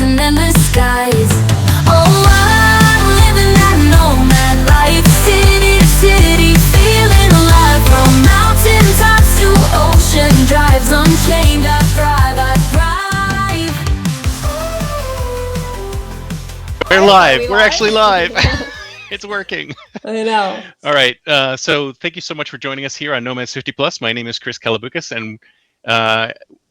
and endless skies. Oh, I'm living that nomad life, city to city, feeling alive. From mountain tops to ocean drives, unchained I thrive, I thrive. We're live. We're actually live. It's working. I know. All right. So thank you so much for joining us here on Nomads 50 Plus. My name is Chris Kalaboukis, and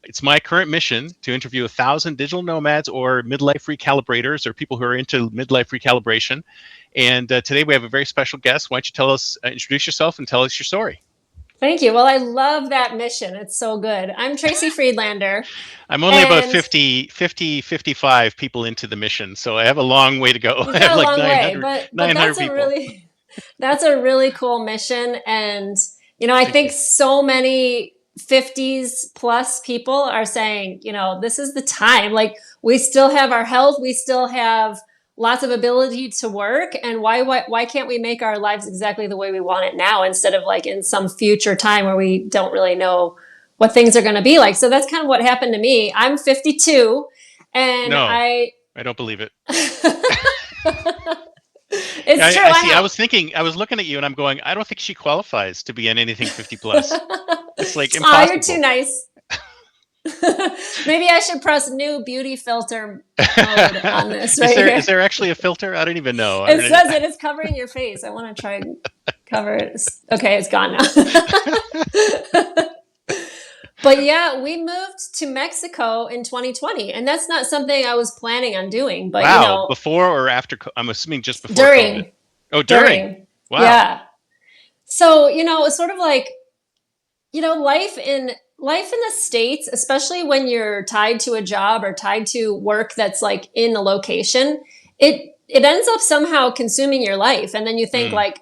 it's my current mission to interview 1,000 digital nomads or midlife recalibrators, or people who are into midlife recalibration. And today we have a very special guest. Why don't you tell us, introduce yourself and tell us your story? Thank you. Well, I love that mission. It's so good. I'm Tracy Friedlander. I'm only about 55 people into the mission, so I have a long way to go. You've I have got a like long 900, way, but 900 that's people. that's a really cool mission. And, I think so many 50s plus people are saying, this is the time. Like, we still have our health. We still have lots of ability to work. And why can't we make our lives exactly the way we want it now, instead of like in some future time where we don't really know what things are going to be like? So that's kind of what happened to me. I'm 52 and I don't believe it. It's true. I was looking at you and I'm going, I don't think she qualifies to be in anything 50 plus. It's like impossible. Oh, you're too nice. Maybe I should press new beauty filter mode on this right here. Is there actually a filter? I don't even know. It says it is covering your face. I want to try and cover it. Okay, it's gone now. But yeah, we moved to Mexico in 2020, and that's not something I was planning on doing. But wow, before or after? I'm assuming just before during. COVID. Oh, during. Wow. Yeah. So it's sort of like life in the States, especially when you're tied to a job or tied to work that's like in a location, it ends up somehow consuming your life, and then you think like,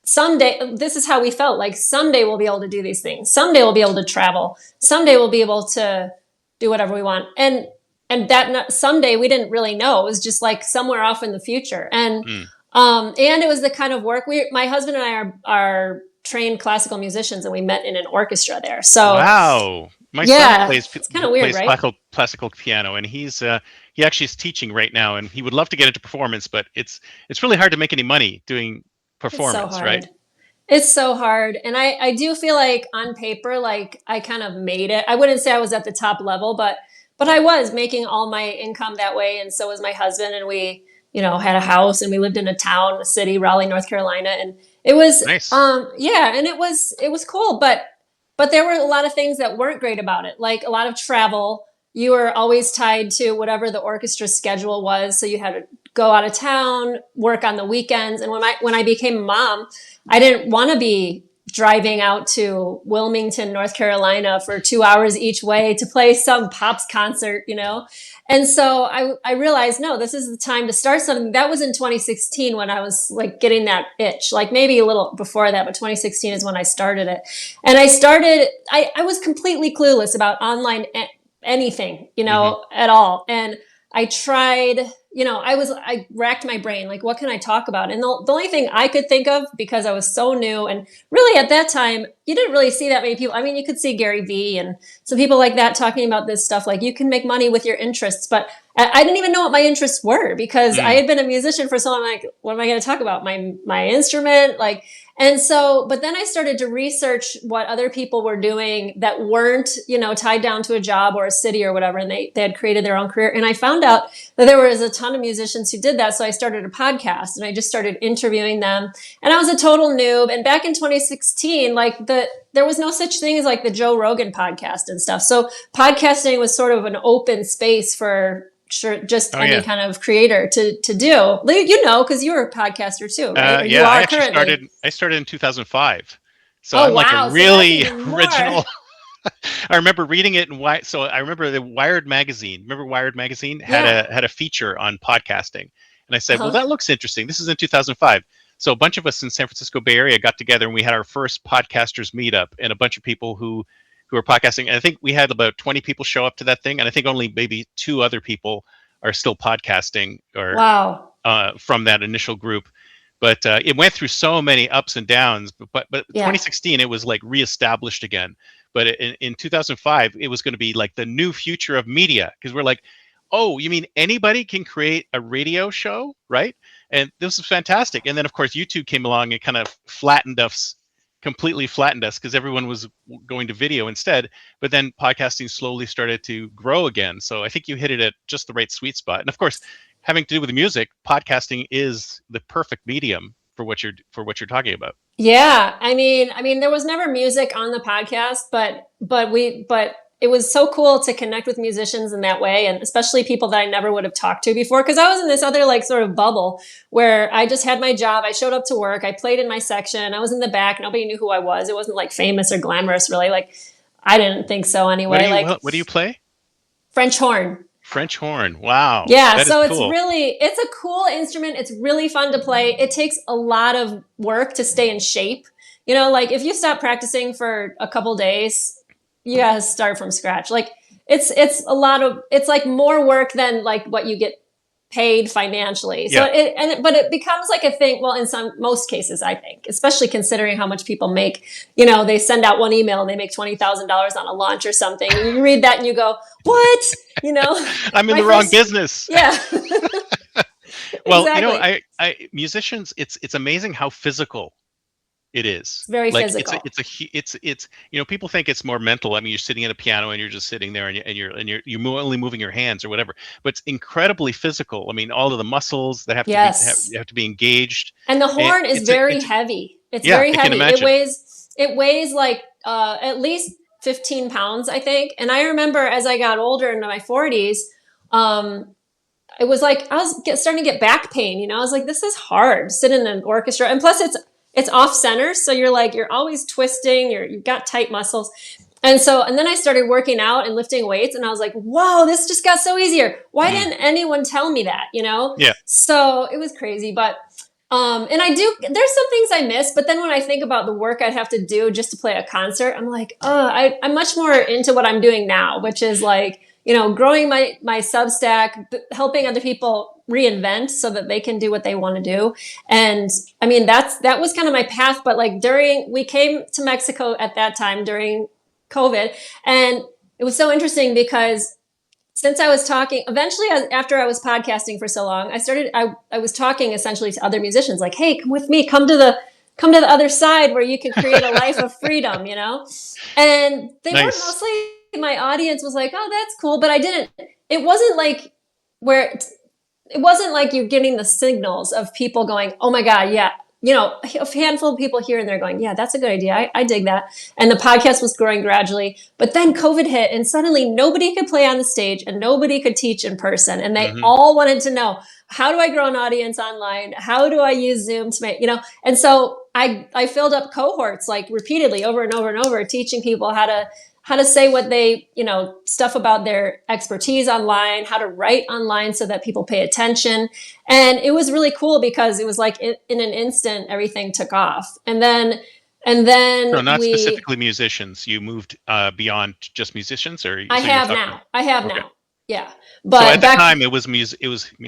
someday, this is how we felt, like someday we'll be able to do these things. Someday we'll be able to travel. Someday we'll be able to do whatever we want. And that someday we didn't really know. It was just like somewhere off in the future. And it was the kind of work my husband and I are trained classical musicians, and we met in an orchestra there. So wow. My son plays weird, right? classical piano, and he actually is teaching right now, and he would love to get into performance, but it's really hard to make any money doing performance, right? It's so hard. And I do feel like on paper, like I kind of made it. I wouldn't say I was at the top level, but I was making all my income that way. And so was my husband. And we, had a house, and we lived in a city, Raleigh, North Carolina. And it was, nice. And it was cool. But there were a lot of things that weren't great about it. Like a lot of travel. You were always tied to whatever the orchestra schedule was. So you had to go out of town, work on the weekends. And when I became a mom, I didn't want to be driving out to Wilmington, North Carolina for 2 hours each way to play some Pops concert, And so I realized, no, this is the time to start something. That was in 2016 when I was like getting that itch, like maybe a little before that, but 2016 is when I started it. And I was completely clueless about online anything, at all. And I tried, I racked my brain, like, what can I talk about? And the only thing I could think of, because I was so new, and really at that time, you didn't really see that many people. I mean, you could see Gary Vee and some people like that talking about this stuff, like you can make money with your interests. But I didn't even know what my interests were, because I had been a musician for so long. Like, what am I going to talk about? My instrument, like. And so, but then I started to research what other people were doing that weren't, tied down to a job or a city or whatever. And they had created their own career. And I found out that there was a ton of musicians who did that. So I started a podcast, and I just started interviewing them. And I was a total noob. And back in 2016, like there was no such thing as like the Joe Rogan podcast and stuff. So podcasting was sort of an open space for any kind of creator to do, because you were a podcaster too, right? I started in 2005, so I'm like a really original. I remember reading it so I remember the Wired magazine. Remember Wired magazine had a feature on podcasting, and I said, well, that looks interesting. This is in 2005. So a bunch of us in San Francisco Bay Area got together, and we had our first podcasters meetup, and a bunch of people who were podcasting. And I think we had about 20 people show up to that thing. And I think only maybe 2 other people are still podcasting from that initial group. But it went through so many ups and downs. But 2016, it was like reestablished again. But in 2005, it was going to be like the new future of media, because we're like, oh, you mean anybody can create a radio show, right? And this is fantastic. And then of course YouTube came along and kind of completely flattened us because everyone was going to video instead. But then podcasting slowly started to grow again. So I think you hit it at just the right sweet spot. And of course, having to do with music, podcasting is the perfect medium for what you're talking about. Yeah, I mean, there was never music on the podcast, but it was so cool to connect with musicians in that way, and especially people that I never would have talked to before, because I was in this other like sort of bubble where I just had my job. I showed up to work. I played in my section. I was in the back. Nobody knew who I was. It wasn't like famous or glamorous, really. Like, I didn't think so anyway. What do you play? French horn. French horn. Wow. Yeah, so it's cool. it's a cool instrument. It's really fun to play. It takes a lot of work to stay in shape. You know, like if you stop practicing for a couple days, you gotta start from scratch. Like it's like more work than like what you get paid financially. So but it becomes like a thing. Well, in most cases, I think, especially considering how much people make, you know, they send out one email and they make $20,000 on a launch or something. And you read that and you go, what? You know, I'm in the wrong business. Yeah. Well, exactly. you know, I musicians, it's amazing how physical it is. It's very like, physical. It's you know, people think it's more mental. I mean, you're sitting at a piano and you're just sitting there and you're only moving your hands or whatever, but it's incredibly physical. I mean, all of the muscles that have to be engaged. And the horn is very heavy. It's very heavy. It weighs like at least 15 pounds, I think. And I remember as I got older into my 40s, it was like I was starting to get back pain. You know, I was like, this is hard, sit in an orchestra, and plus it's off center, so you're always twisting. You've got tight muscles, and then I started working out and lifting weights, and I was like, whoa, this just got so easier. Why didn't anyone tell me that? You know? Yeah. So it was crazy, but and there's some things I miss, but then when I think about the work I'd have to do just to play a concert, I'm like, I'm much more into what I'm doing now, which is like, you know, growing my Substack, helping other people reinvent so that they can do what they want to do. And I mean, that was kind of my path. But like we came to Mexico at that time during COVID, and it was so interesting because since I was talking, eventually after I was podcasting for so long, I was talking essentially to other musicians like, hey, come with me, come to the other side where you can create a life of freedom, you know? And they were mostly, my audience was like, oh, that's cool. But it wasn't like it wasn't like you're getting the signals of people going, oh my God, yeah. You know, a handful of people here and there going, yeah, that's a good idea. I dig that. And the podcast was growing gradually. But then COVID hit and suddenly nobody could play on the stage and nobody could teach in person. And they all wanted to know, how do I grow an audience online? How do I use Zoom to make, you know? And so I filled up cohorts like repeatedly over and over and over, teaching people how to say what they, you know, stuff about their expertise online, how to write online so that people pay attention. And it was really cool because it was like in an instant, everything took off. And then no, not specifically musicians. You moved beyond just musicians, or I have now. Yeah. But so at the time it was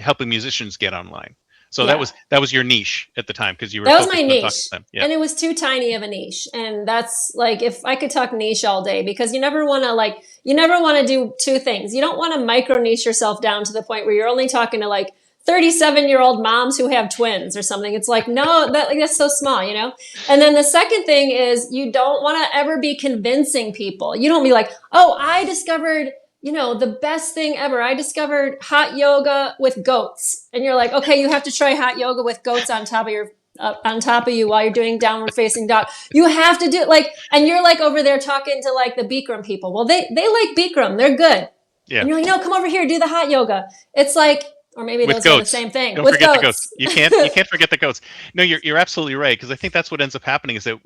helping musicians get online. So that was your niche at the time because you were that was my niche, to them. Yeah. And it was too tiny of a niche. And that's like, if I could talk niche all day, because you never want to do two things. You don't want to micro niche yourself down to the point where you're only talking to like 37-year-old moms who have twins or something. It's like, no, that's so small, you know? And then the second thing is you don't want to ever be convincing people. You don't be like, oh, I discovered, you know, the best thing ever. I discovered hot yoga with goats. And you're like, okay, you have to try hot yoga with goats on top of you while you're doing downward facing dog. You have to do like, and you're like over there talking to like the Bikram people. Well, they like Bikram. They're good. Yeah. And you're like, no, come over here, do the hot yoga. It's like, or maybe those are the same thing. Don't forget the goats. You can't forget the goats. No, you're absolutely right, because I think that's what ends up happening is that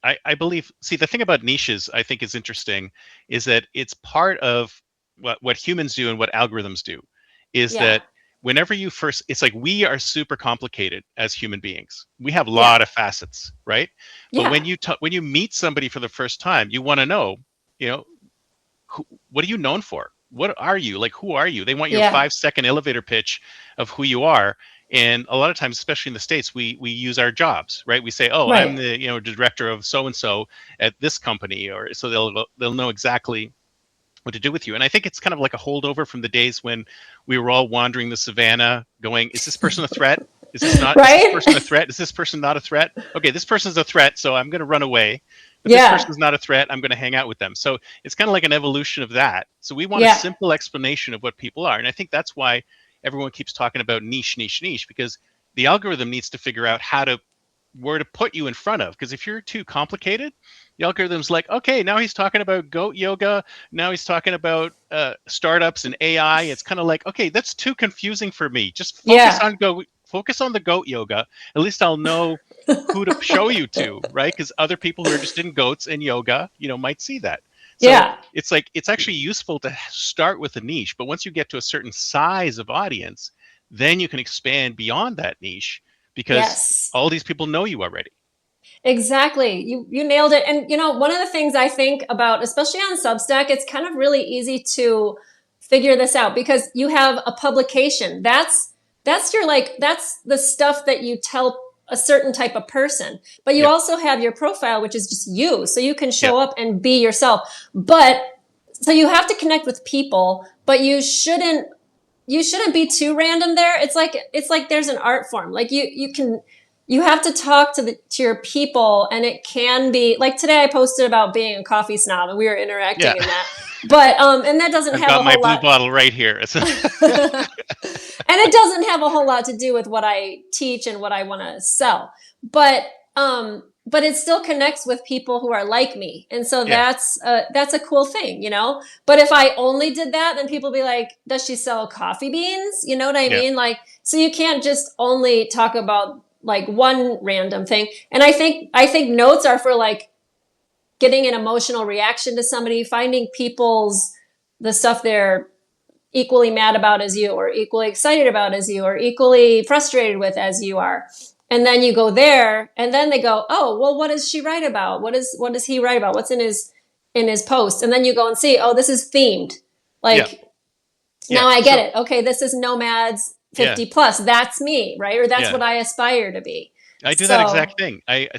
I believe, see, the thing about niches I think is interesting is that it's part of what humans do and what algorithms do is that whenever it's like we are super complicated as human beings. We have a lot of facets, right? But when you meet somebody for the first time, you want to know, you know, what are you known for? What are you? Like, who are you? They want your 5-second elevator pitch of who you are. And a lot of times, especially in the States, we use our jobs, right? We say, oh, I'm the, you know, director of so-and-so at this company, or so they'll know exactly what to do with you. And I think it's kind of like a holdover from the days when we were all wandering the savannah going, is this person a threat? Is this not? Is this Right? person a threat? Is this person not a threat? Okay, this person's a threat, so I'm going to run away. But this Yeah. person's not a threat. I'm going to hang out with them. So it's kind of like an evolution of that. So we want a Yeah. simple explanation of what people are. And I think that's why everyone keeps talking about niche, niche, niche, because the algorithm needs to figure out where to put you in front of. Because if you're too complicated, the algorithm's like, okay, now he's talking about goat yoga. Now he's talking about startups and AI. It's kind of like, okay, that's too confusing for me. Just focus on the goat yoga. At least I'll know who to show you to, right? Because other people who are interested in goats and yoga, might see that. So Yeah. it's like, it's actually useful to start with a niche, but once you get to a certain size of audience, then you can expand beyond that niche because Yes. all these people know you already. Exactly. You nailed it. And one of the things I think about, especially on Substack, it's kind of really easy to figure this out because you have a publication. That's that's the stuff that you tell a certain type of person. But you Yep. also have your profile, which is just you. So you can show up and be yourself. But so you have to connect with people, but you shouldn't be too random there. It's like there's an art form. Like you have to talk to your people, and it can be like today I posted about being a coffee snob and we were interacting in that. But and that doesn't I've have got a my whole blue lot. bottle right here. And it doesn't have a whole lot to do with what I teach and what I want to sell. But it still connects with people who are like me. And so that's a cool thing, But if I only did that, then people be like, does she sell coffee beans? You know what I mean? Like, so you can't just only talk about like one random thing. And I think notes are for like getting an emotional reaction to somebody, finding the stuff they're equally mad about as you, or equally excited about as you, or equally frustrated with as you are. And then you go there, and then they go, oh, well, what does she write about? What does he write about? What's in his post? And then you go and see, oh, this is themed. Like, now I get it. Okay, this is Nomads 50 plus. That's me, right? Or that's what I aspire to be. I do that exact thing. I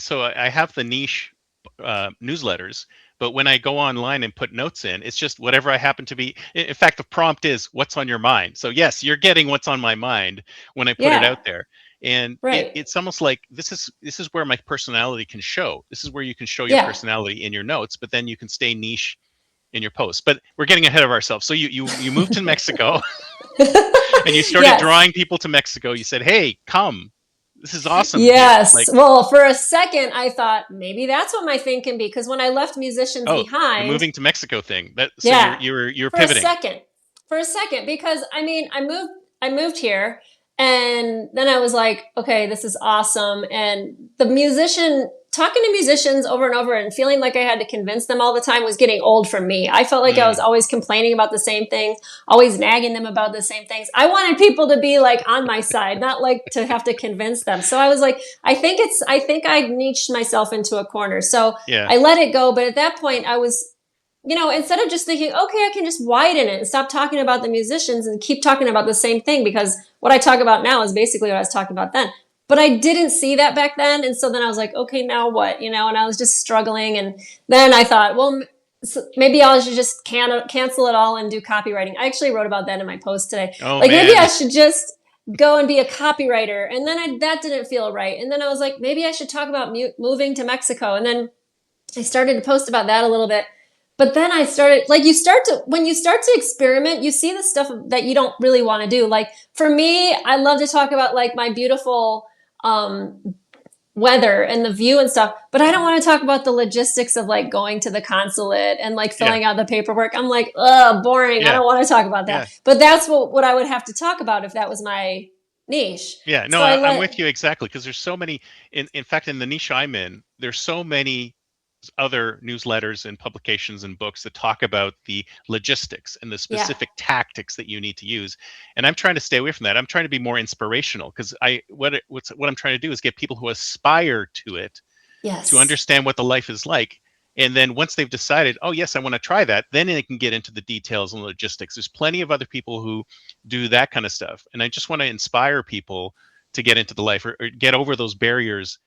have the niche newsletters, but when I go online and put notes in, it's just whatever I happen to be. In fact, the prompt is what's on your mind. So yes, you're getting what's on my mind when I put it out there. And it's almost like this is where my personality can show. This is where you can show your personality in your notes, but then you can stay niche in your posts. But we're getting ahead of ourselves. So you moved to Mexico and you started drawing people to Mexico. You said, hey, come. This is awesome. Yes. Well, for a second, I thought maybe that's what my thing can be. Because when I left musicians behind, the moving to Mexico thing. You're for pivoting. For a second, because I mean, I moved here, and then I was like, okay, this is awesome. And talking to musicians over and over and feeling like I had to convince them all the time was getting old for me. I felt like I was always complaining about the same things, always nagging them about the same things. I wanted people to be like on my side, not like to have to convince them. So I was like, I think I niched myself into a corner. So I let it go. But at that point I was, instead of just thinking, okay, I can just widen it and stop talking about the musicians and keep talking about the same thing, because what I talk about now is basically what I was talking about then. But I didn't see that back then. And so then I was like, okay, now what? And I was just struggling. And then I thought, well, maybe I should just cancel it all and do copywriting. I actually wrote about that in my post today. Maybe I should just go and be a copywriter. And then that didn't feel right. And then I was like, maybe I should talk about moving to Mexico. And then I started to post about that a little bit. But then I started, like, when you start to experiment, you see the stuff that you don't really want to do. Like, for me, I love to talk about like my beautiful weather and the view and stuff, but I don't want to talk about the logistics of like going to the consulate and like filling out the paperwork. I'm like, ugh, boring. I don't want to talk about that. But that's what I would have to talk about if that was my niche. Yeah, no, I'm with you exactly, because there's so many, in fact, in the niche I'm in, there's so many other newsletters and publications and books that talk about the logistics and the specific tactics that you need to use. And I'm trying to stay away from that. I'm trying to be more inspirational, because what I'm trying to do is get people who aspire to it to understand what the life is like. And then once they've decided, oh yes, I want to try that, then they can get into the details and logistics. There's plenty of other people who do that kind of stuff. And I just want to inspire people to get into the life, or get over those barriers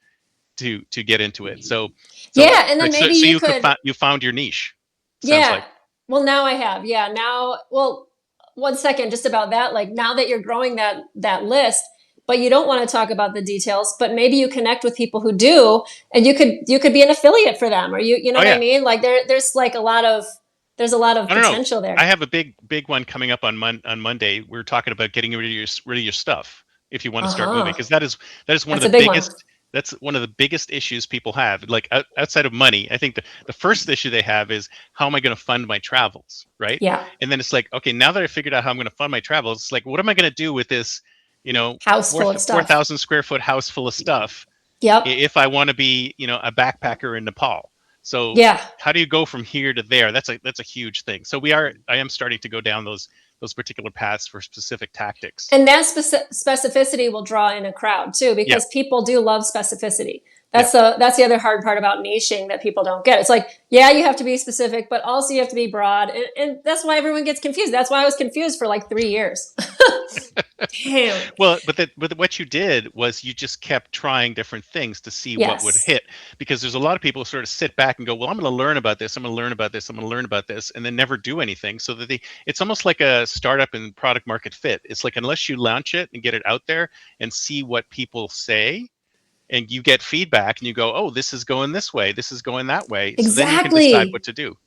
to get into it. So and then maybe you found your niche. Sounds like. Well, now I have. Yeah. Now, well, one second, just about that. Like now that you're growing that list, but you don't want to talk about the details, but maybe you connect with people who do, and you could be an affiliate for them, or you know Oh what I yeah. mean? Like there's like there's a lot of I don't know. potential there. I have a big one coming up on Monday. We're talking about getting rid of your stuff if you want to start moving, Uh-huh. because that is one of That's the a big one. biggest. That's one of the biggest issues people have. Like outside of money, I think the first issue they have is how am I going to fund my travels, right? Yeah. And then it's like, okay, now that I figured out how I'm going to fund my travels, it's like, what am I going to do with this, House four full of four stuff. thousand square foot house full of stuff Yep. if I want to be, a backpacker in Nepal. So Yeah. how do you go from here to there? That's a huge thing. So I am starting to go down those particular paths for specific tactics. And that specificity will draw in a crowd too, Yeah, because people do love specificity. yeah, That's the other hard part about niching that people don't get. It's like, yeah, you have to be specific, but also you have to be broad. And that's why everyone gets confused. That's why I was confused for like 3 years. Damn. Well, but what you did was you just kept trying different things to see what would Yes. hit, because there's a lot of people who sort of sit back and go, well, I'm going to learn about this, I'm going to learn about this, I'm going to learn about this, and then never do anything. So that it's almost like a startup in product market fit. It's like unless you launch it and get it out there and see what people say, and you get feedback and you go, oh, this is going this way, this is going that way, so then you can decide Exactly. what to do.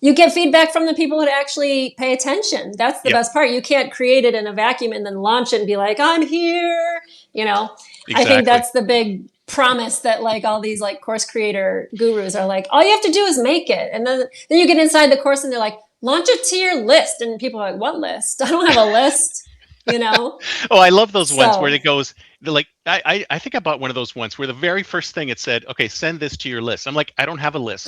You get feedback from the people who actually pay attention. That's the Yep, best part. You can't create it in a vacuum and then launch it and be like, I'm here. You know, I think exactly. that's the big promise that like all these like course creator gurus are like, all you have to do is make it. And then you get inside the course and they're like, launch it to your list. And people are like, what list? I don't have a list, you know? Oh, I love those ones where So it goes, they're like, I think I bought one of those ones where the very first thing it said, okay, send this to your list. I'm like, I don't have a list.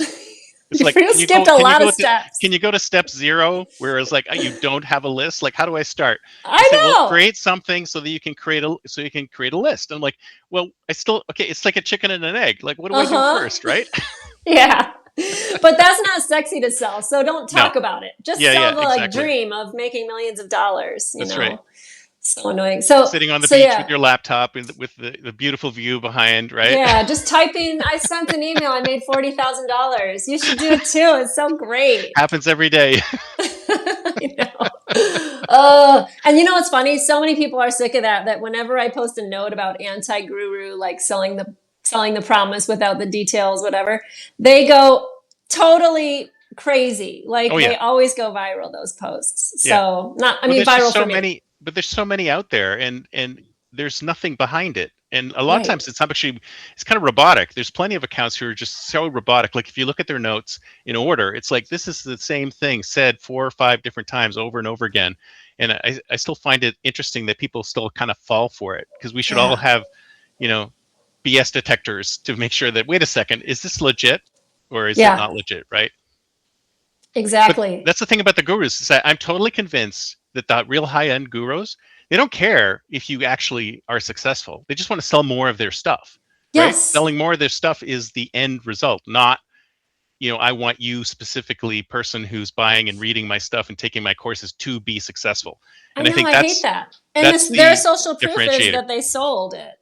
It's like, you skipped a lot of steps. can you go to step 0 where it's like, oh, you don't have a list? Like, how do I start? They I say, well, know. create something so that you can create a list. I'm like, well, okay, it's like a chicken and an egg. Like, what do I do Uh-huh. first, right? Yeah. But that's not sexy to sell. So don't No. talk about it. Just Yeah, sell yeah, the like exactly. dream of making millions of dollars, you That's right. know. So annoying. So Sitting on the so beach with yeah. your laptop and with the beautiful view behind, right? Yeah, just typing I sent an email, I made $40,000. You should do it too. It's so great. Happens every day. I know. And you know what's funny? So many people are sick of that whenever I post a note about anti-guru, like selling the promise without the details, whatever, they go totally crazy. Like Oh yeah. they always go viral, those posts. Yeah. So not, I Well, mean, there's just viral so for me. many, but there's so many out there, and there's nothing behind it. And a lot of Right. times it's kind of robotic. There's plenty of accounts who are just so robotic. Like if you look at their notes in order, it's like this is the same thing said 4 or 5 different times over and over again. And I still find it interesting that people still kind of fall for it, because we should all Yeah. have, BS detectors to make sure that, wait a second, is this legit or is it Yeah, not legit, right? But exactly. that's the thing about the gurus, is that I'm totally convinced that the real high-end gurus, they don't care if you actually are successful. They just want to sell more of their stuff, right? Yes. Selling more of their stuff is the end result, not, I want you specifically, person who's buying and reading my stuff and taking my courses, to be successful. I And I know, think I hate that's that. And that's their the social proof is differentiator. that they sold it,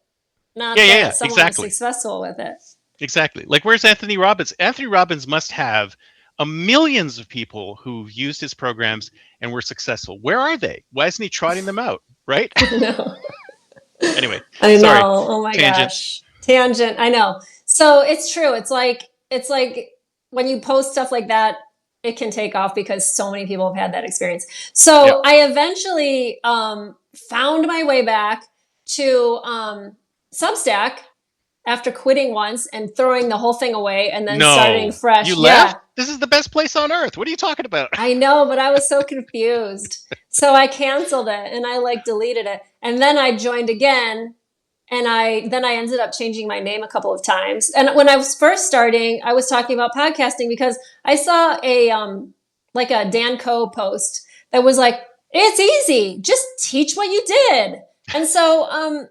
Yeah, not yeah, yeah, that someone was exactly. successful with it. Exactly. Like, where's Anthony Robbins? Anthony Robbins must have millions of people who've used his programs and were successful. Where are they? Why isn't he trotting them out? Right? I know. Anyway, I sorry. know. Oh my Tangent. gosh. Tangent. I know. So it's true. It's like when you post stuff like that, it can take off because so many people have had that experience. Yep. So I eventually found my way back to Substack after quitting once and throwing the whole thing away and then starting No. fresh. You Yeah. left? This is the best place on earth. What are you talking about? I know, but I was so confused. So I canceled it and I like deleted it. And then I joined again, and I ended up changing my name a couple of times. And when I was first starting, I was talking about podcasting because I saw a like a Dan Coe post that was like, it's easy, just teach what you did. And so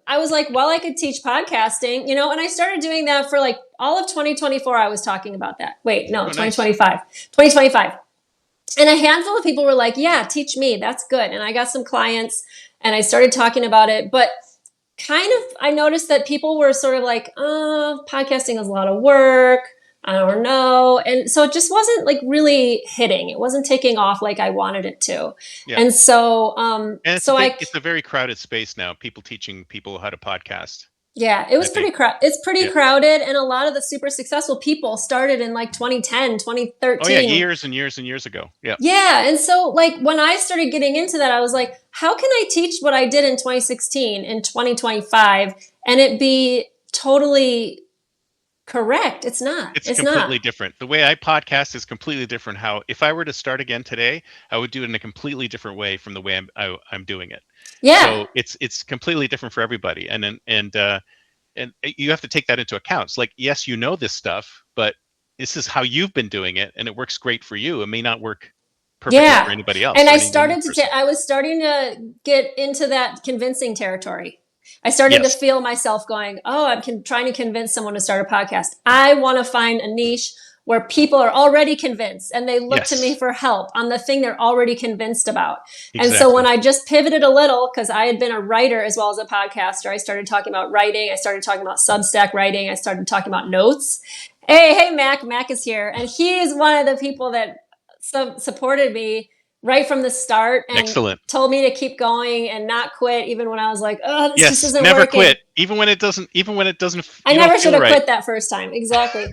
I was like, well, I could teach podcasting, and I started doing that for like all of 2024. I was talking about that. Wait, no, Oh, nice. 2025. And a handful of people were like, yeah, teach me. That's good. And I got some clients and I started talking about it. But kind of, I noticed that people were sort of like, oh, podcasting is a lot of work. I don't know. And so it just wasn't like really hitting. It wasn't taking off like I wanted it to. Yeah. And so, And it's a very crowded space now. People teaching people how to podcast. Yeah, it was I think. it's pretty Yeah. crowded, and a lot of the super successful people started in like 2010, 2013. Oh yeah, years and years and years ago. Yeah. Yeah, and so like when I started getting into that, I was like, how can I teach what I did in 2016 in 2025 and it be totally correct? It's not. It's completely different. The way I podcast is completely different. How if I were to start again today, I would do it in a completely different way from the way I'm doing it. Yeah. So it's completely different for everybody, and you have to take that into account. It's like, yes, you know this stuff, but this is how you've been doing it, and it works great for you. It may not work perfectly for anybody else. And I was starting to get into that convincing territory. I started to feel myself going, oh, I'm trying to convince someone to start a podcast. I want to find a niche where people are already convinced and they look to me for help on the thing they're already convinced about. Exactly. And so when I just pivoted a little, because I had been a writer as well as a podcaster, I started talking about writing. I started talking about Substack writing. I started talking about notes. Hey, Mac. Mac is here. And he is one of the people that supported me right from the start and told me to keep going and not quit, even when I was like, oh, this just isn't never working. Quit, even when it doesn't. I never should have quit that first time. Exactly.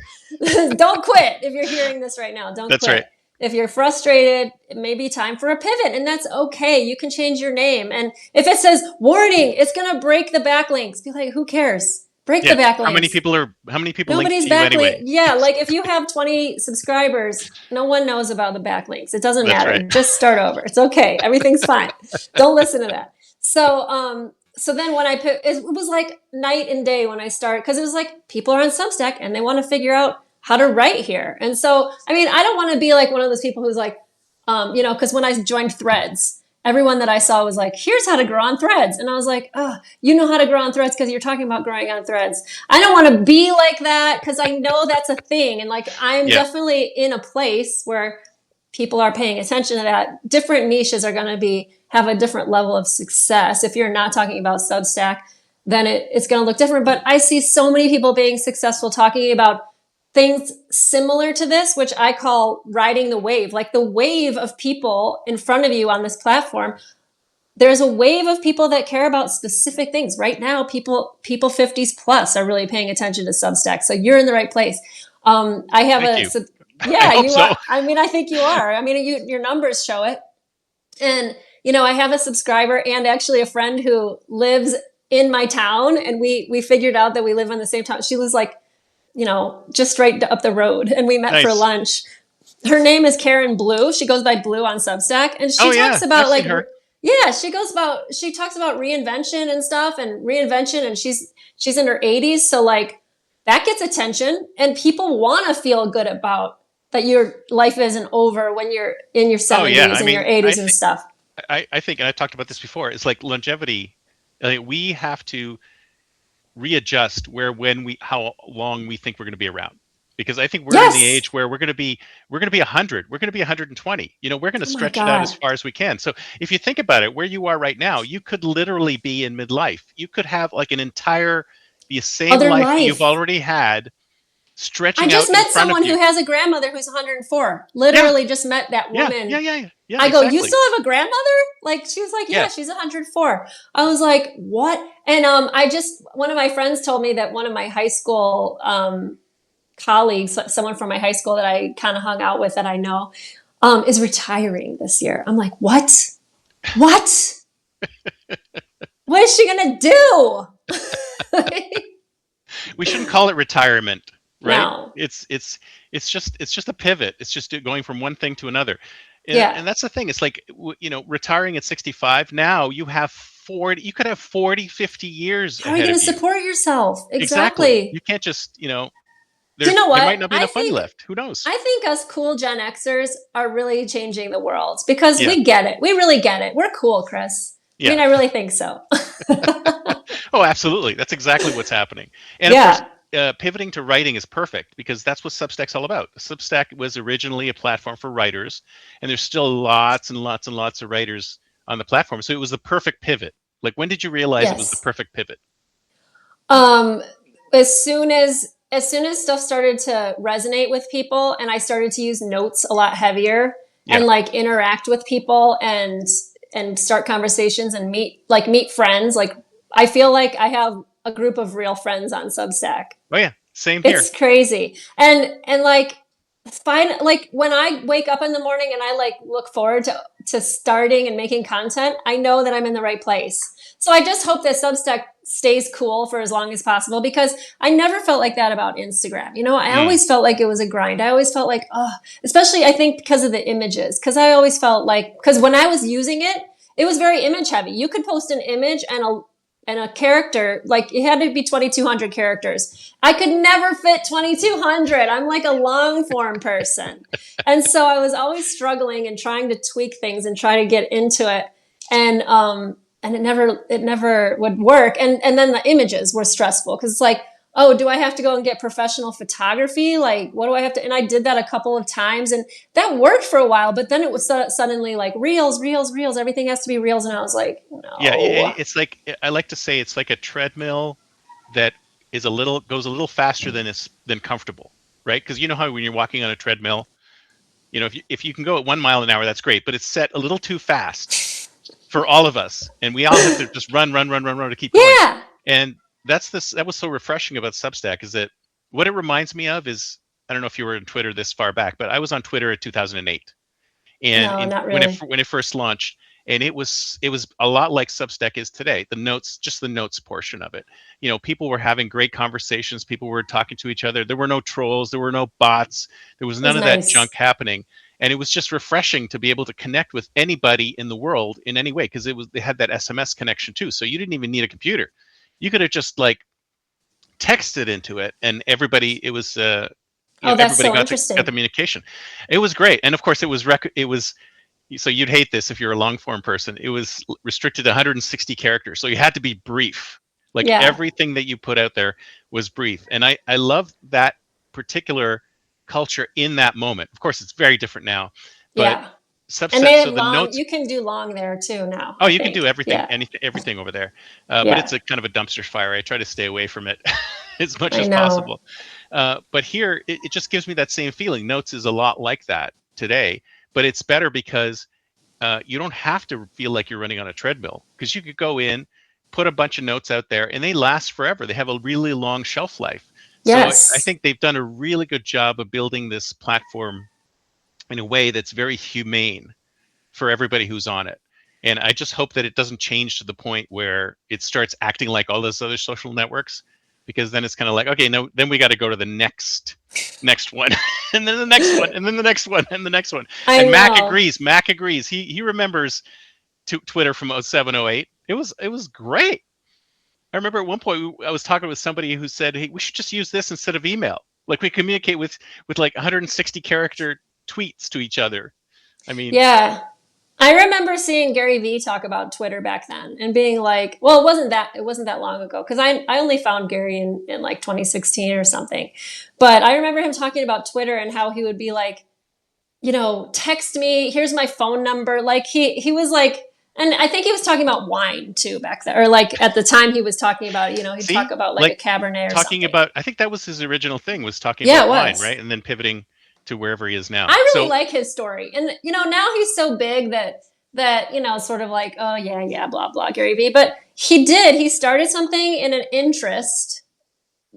Don't quit if you're hearing this right now. Don't quit. Right. If you're frustrated, it may be time for a pivot, and that's okay. You can change your name. And if it says warning, it's going to break the backlinks, be like, who cares? Break the backlinks. How many people Nobody's link to you anyway? Yeah, like if you have 20 subscribers, no one knows about the backlinks. It doesn't matter. Right. Just start over. It's okay. Everything's fine. Don't listen to that. So then when it was like night and day when I started, because it was like people are on Substack and they want to figure out how to write here. And so, I mean, I don't want to be like one of those people who's like, because when I joined Threads, everyone that I saw was like, here's how to grow on Threads. And I was like, oh, you know how to grow on Threads because you're talking about growing on Threads. I don't want to be like that because I know that's a thing. And like, I'm definitely in a place where people are paying attention to that. Different niches are going to have a different level of success. If you're not talking about Substack, then it's going to look different. But I see so many people being successful talking about things similar to this, which I call riding the wave, like the wave of people in front of you on this platform. There's a wave of people that care about specific things. Right now, people 50s plus are really paying attention to Substack. So you're in the right place. I have you are. I mean, I think you are. I mean, your numbers show it. And, I have a subscriber and actually a friend who lives in my town. And we figured out that we live in the same town. She was like, just right up the road. And we met for lunch. Her name is Karen Blue. She goes by Blue on Substack. And she talks about she talks about reinvention and stuff and reinvention. And she's in her 80s. So like that gets attention and people want to feel good about that your life isn't over when you're in your 70s and your 80s and stuff. I think, and I talked about this before, it's like longevity. We have to readjust how long we think we're going to be around, because I think we're in the age where we're going to be 100, we're going to be 120. We're going to stretch it out as far as we can. So if you think about it, where you are right now, you could literally be in midlife. You could have like the same life you've already had, stretching out. I just met someone who has a grandmother who's 104. Literally just met that woman. Yeah, I go, you still have a grandmother? Like, she was like, yeah, she's 104. I was like, what? And one of my friends told me that one of my high school colleagues, someone from my high school that I kind of hung out with that I know, is retiring this year. I'm like, what? What? What is she going to do? We shouldn't call it retirement. Right. No. It's just a pivot. It's just going from one thing to another. And that's the thing. It's like, retiring at 65. Now you have 40, you could have 40, 50 years. How are you going to support yourself? Exactly. You can't just, do you know what? There might not be enough money left. Who knows? I think us cool Gen Xers are really changing the world because we get it. We really get it. We're cool, Chris. Yeah. I mean, I really think so. Oh, absolutely. That's exactly what's happening. And of course, pivoting to writing is perfect because that's what Substack's all about. Substack was originally a platform for writers, and there's still lots and lots and lots of writers on the platform. So it was the perfect pivot. Like, when did you realize it was the perfect pivot? As soon as as soon as stuff started to resonate with people and I started to use notes a lot heavier Yeah. and like interact with people and start conversations and meet friends, like I feel like I have a group of real friends on Substack. Oh yeah, same here. It's crazy. And like find like when I wake up in the morning and I like look forward to starting and making content, I know that I'm in the right place. So I just hope that Substack stays cool for as long as possible because I never felt like that about Instagram. You know, I always felt like it was a grind. I always felt like, oh, especially I think because of the images, because I always felt like, because when I was using it, it was very image heavy. You could post an image and a character, like it had to be 2,200 characters. I could never fit 2,200. I'm like a long form person. And so I was always struggling and trying to tweak things and try to get into it. And it never would work. And then the images were stressful because it's like, oh, do I have to go and get professional photography? Like, what do I have to? And I did that a couple of times and that worked for a while, but then it was suddenly like reels. Everything has to be reels. And I was like, no. Yeah, it's like, I like to say it's like a treadmill that goes a little faster than comfortable, right? Because you know how when you're walking on a treadmill, you know, if you can go at 1 mile an hour, that's great, but it's set a little too fast for all of us, and we all have to just run to keep going. Yeah. And that was so refreshing about Substack is that what it reminds me of is, I don't know if you were on Twitter this far back, but I was on Twitter in 2008, and not really. when it first launched, and it was a lot like Substack is today. The notes portion of it. You know, people were having great conversations. People were talking to each other. There were no trolls. There were no bots. There was none of that junk happening. And it was just refreshing to be able to connect with anybody in the world in any way because they had that SMS connection too. So you didn't even need a computer. You could have just like texted into it, and everybody. It was that's everybody so got interesting. the communication. It was great, and of course it was. So you'd hate this if you're a long form person. It was restricted to 160 characters, so you had to be brief. Like everything that you put out there was brief, and I love that particular culture in that moment. Of course, it's very different now, but Substack, and made it so the long. notes. You can do long there too now. Oh, you can do everything, everything over there, but Yeah. it's a kind of a dumpster fire. I try to stay away from it as much I as know. possible. But here, it just gives me that same feeling. Notes is a lot like that today, but it's better because you don't have to feel like you're running on a treadmill because you could go in, put a bunch of notes out there, and they last forever. They have a really long shelf life. Yes. So I think they've done a really good job of building this platform in a way that's very humane for everybody who's on it. And I just hope that it doesn't change to the point where it starts acting like all those other social networks, because then it's kind of like, okay, no, then we got to go to the next one, and then the next one, and then the next one, and the next one. And Mac agrees. He remembers Twitter from 07, 08. It was great. I remember at one point I was talking with somebody who said, hey, we should just use this instead of email. Like we communicate with like 160 character tweets to each other. I mean, yeah. I remember seeing Gary Vee talk about Twitter back then and being like, well, it wasn't that long ago because I only found Gary in like 2016 or something. But I remember him talking about Twitter and how he would be like, you know, text me, here's my phone number. Like he was like, and I think he was talking about wine too back then, or like at the time he was talking about, you know, he'd talk about like a Cabernet or talking something. About, I think that was his original thing, was talking about wine, right? And then pivoting to wherever he is now. I really like his story. And, you know, now he's so big that, you know, sort of like, oh yeah, blah, blah, Gary Vee. But he started something in an interest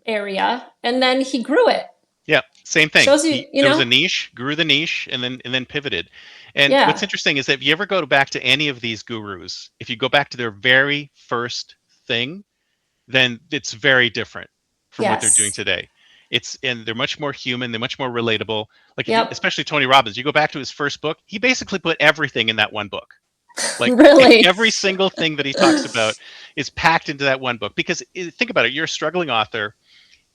area and then he grew it. Yeah, same thing. Shows you, there was a niche, grew the niche, and then pivoted. And what's interesting is that if you ever go back to any of these gurus, if you go back to their very first thing, then it's very different from what they're doing today. And they're much more human. They're much more relatable. Like especially Tony Robbins, you go back to his first book, he basically put everything in that one book. Like really? Every single thing that he talks about is packed into that one book. Because think about it, you're a struggling author.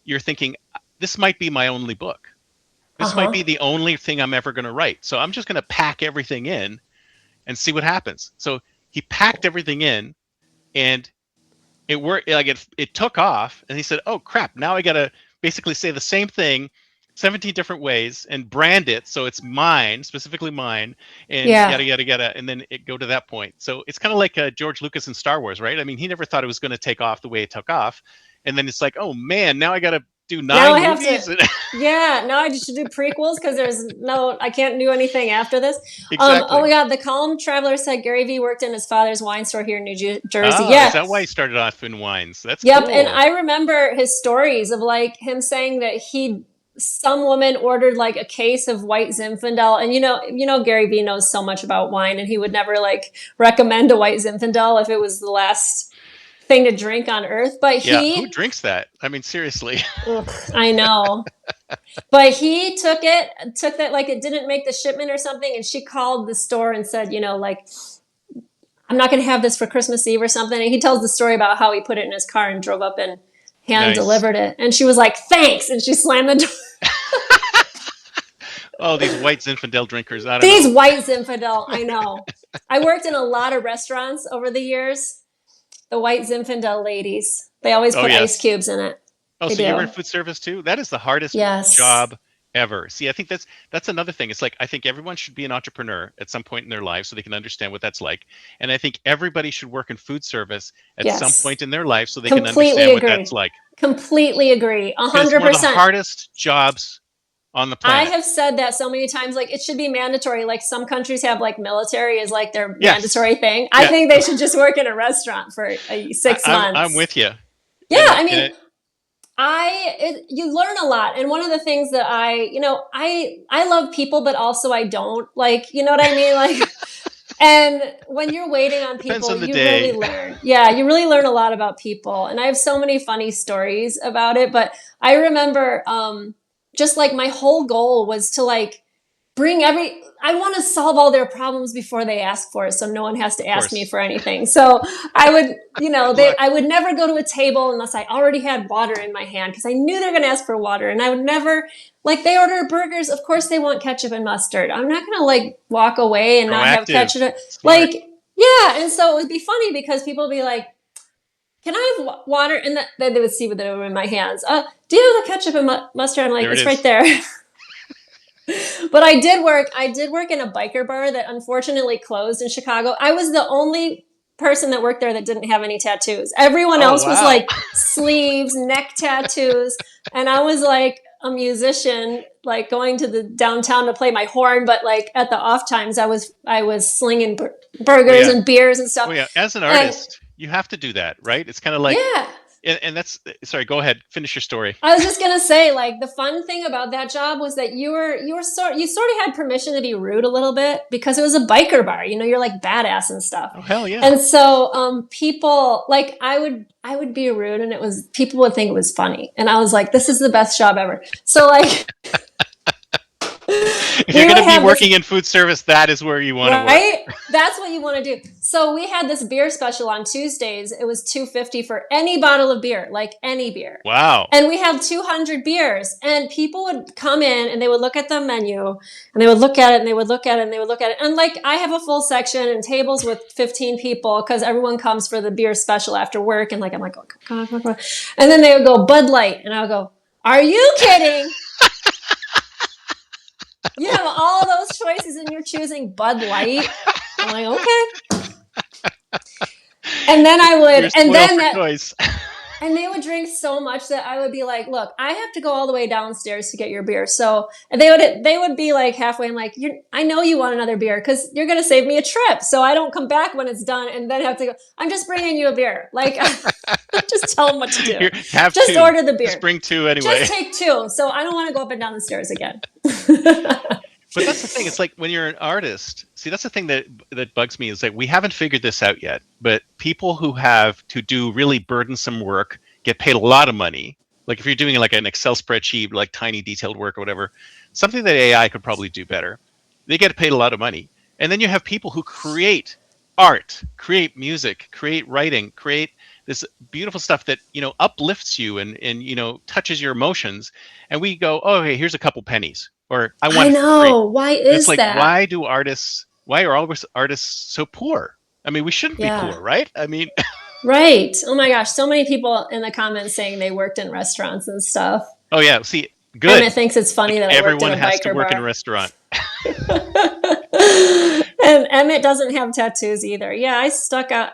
You're thinking, this might be my only book. This might be the only thing I'm ever going to write. So I'm just going to pack everything in and see what happens. So he packed everything in, and it worked. Like it took off, and he said, "Oh crap! Now I got to basically say the same thing 17 different ways and brand it so it's mine, specifically mine, and yada, and then it go to that point." So it's kind of like George Lucas in Star Wars, right? I mean, he never thought it was going to take off the way it took off, and then it's like, oh man, now I got to do Now I 9 have movies. to. Yeah, now I just should do prequels because I can't do anything after this. Oh Exactly. my God, the Calm Traveler said Gary Vee worked in his father's wine store here in Jersey. Oh, is Yeah, that why he started off in wines? That's yep. And cool. I remember his stories of like him saying that some woman ordered like a case of white Zinfandel, and Gary Vee knows so much about wine, and he would never like recommend a white Zinfandel if it was the last thing to drink on earth. But Yeah, who drinks that? I mean, seriously. ugh, I know. But he took that like it didn't make the shipment or something, and she called the store and said, like, I'm not going to have this for Christmas Eve or something. And he tells the story about how he put it in his car and drove up and hand Nice. delivered it. And she was like, thanks. And she slammed the door. Oh, these white Zinfandel drinkers. I don't These know. white Zinfandel, I know. I worked in a lot of restaurants over the years. The white Zinfandel ladies, they always Oh, put ice yes. cubes in it. Oh, They so you were in do. food service too? That is the hardest Yes. job ever. See, I think that's another thing. It's like I think everyone should be an entrepreneur at some point in their life so they can understand what that's like. And I think everybody should work in food service at some Yes. point in their life so they can Completely understand what agree. that's like. Completely agree. Because it's one of the 100%. hardest jobs on the I planet. have said that so many times, like it should be mandatory. Like some countries have like military is like their Yes. mandatory thing. I Yeah. think they should just work in a restaurant for 6 months. I'm with you. Yeah, And I mean, you learn a lot, and one of the things that I love people, but also I don't like. You know what I mean? Like, and when you're waiting on Depends people, on the you day. really learn. Yeah, you really learn a lot about people, and I have so many funny stories about it. But I remember, just like my whole goal was to like I want to solve all their problems before they ask for it, so no one has to ask me course. for anything. So I would, Good luck. I would never go to a table unless I already had water in my hand because I knew they're going to ask for water, and I would never like they order burgers. Of course, they want ketchup and mustard. I'm not going to like walk away and not have Proactive. ketchup. Smart. Like, yeah, and so it would be funny because people would be like, "Can I have water?" And then they would see what they were in my hands. Do you have the ketchup and mustard? I'm like, There it it's is. right there. But I did work in a biker bar that unfortunately closed in Chicago. I was the only person that worked there that didn't have any tattoos. Everyone Oh, else was wow. like sleeves, neck tattoos, and I was like a musician, like going to the downtown to play my horn, but like at the off times I was slinging burgers Oh, yeah. and beers and stuff. Oh, yeah. As an And artist, you have to do that, right? It's kind of like, yeah. and that's, sorry, go ahead. Finish your story. I was just gonna say, like, the fun thing about that job was that you sort of had permission to be rude a little bit because it was a biker bar. You're like badass and stuff. Oh, hell yeah. And so, people like I would be rude, and people would think it was funny, and I was like, this is the best job ever. So like. If you're going to be working in food service, that is where you want to work. Right? That's what you want to do. So we had this beer special on Tuesdays. It was $2.50 for any bottle of beer, like any beer. Wow. And we had 200 beers, and people would come in and they would look at the menu and they would look at it and they would look at it and they would look at it. And like I have a full section and tables with 15 people because everyone comes for the beer special after work. And like, I'm like, oh, God. And then they would go Bud Light. And I would go, are you kidding? You have all those choices and you're choosing Bud Light. I'm like, okay. And then I would, You're and then spoiled for that, choice. and they would drink so much that I would be like, look, I have to go all the way downstairs to get your beer. So they would be like halfway. I'm like, I know you want another beer because you're going to save me a trip. So I don't come back when it's done and then have to go. I'm just bringing you a beer. Like, just tell them what to do. Here, have just two. order the beer. Just bring two anyway. Just take two. So I don't want to go up and down the stairs again. But that's the thing. It's like when you're an artist. See, that's the thing that bugs me is like we haven't figured this out yet. But people who have to do really burdensome work get paid a lot of money. Like if you're doing like an Excel spreadsheet, like tiny detailed work or whatever, something that AI could probably do better. They get paid a lot of money. And then you have people who create art, create music, create writing, create this beautiful stuff that, uplifts you and touches your emotions. And we go, oh, hey, here's a couple pennies. Or I want. I know. Why is it's like, that? Why are all artists so poor? I mean, we shouldn't be poor, right? I mean, right. Oh my gosh. So many people in the comments saying they worked in restaurants and stuff. Oh yeah. See, good. Emmett thinks it's funny that I worked in a biker bar. Everyone has to work in a restaurant. And Emmett doesn't have tattoos either. Yeah, I stuck out.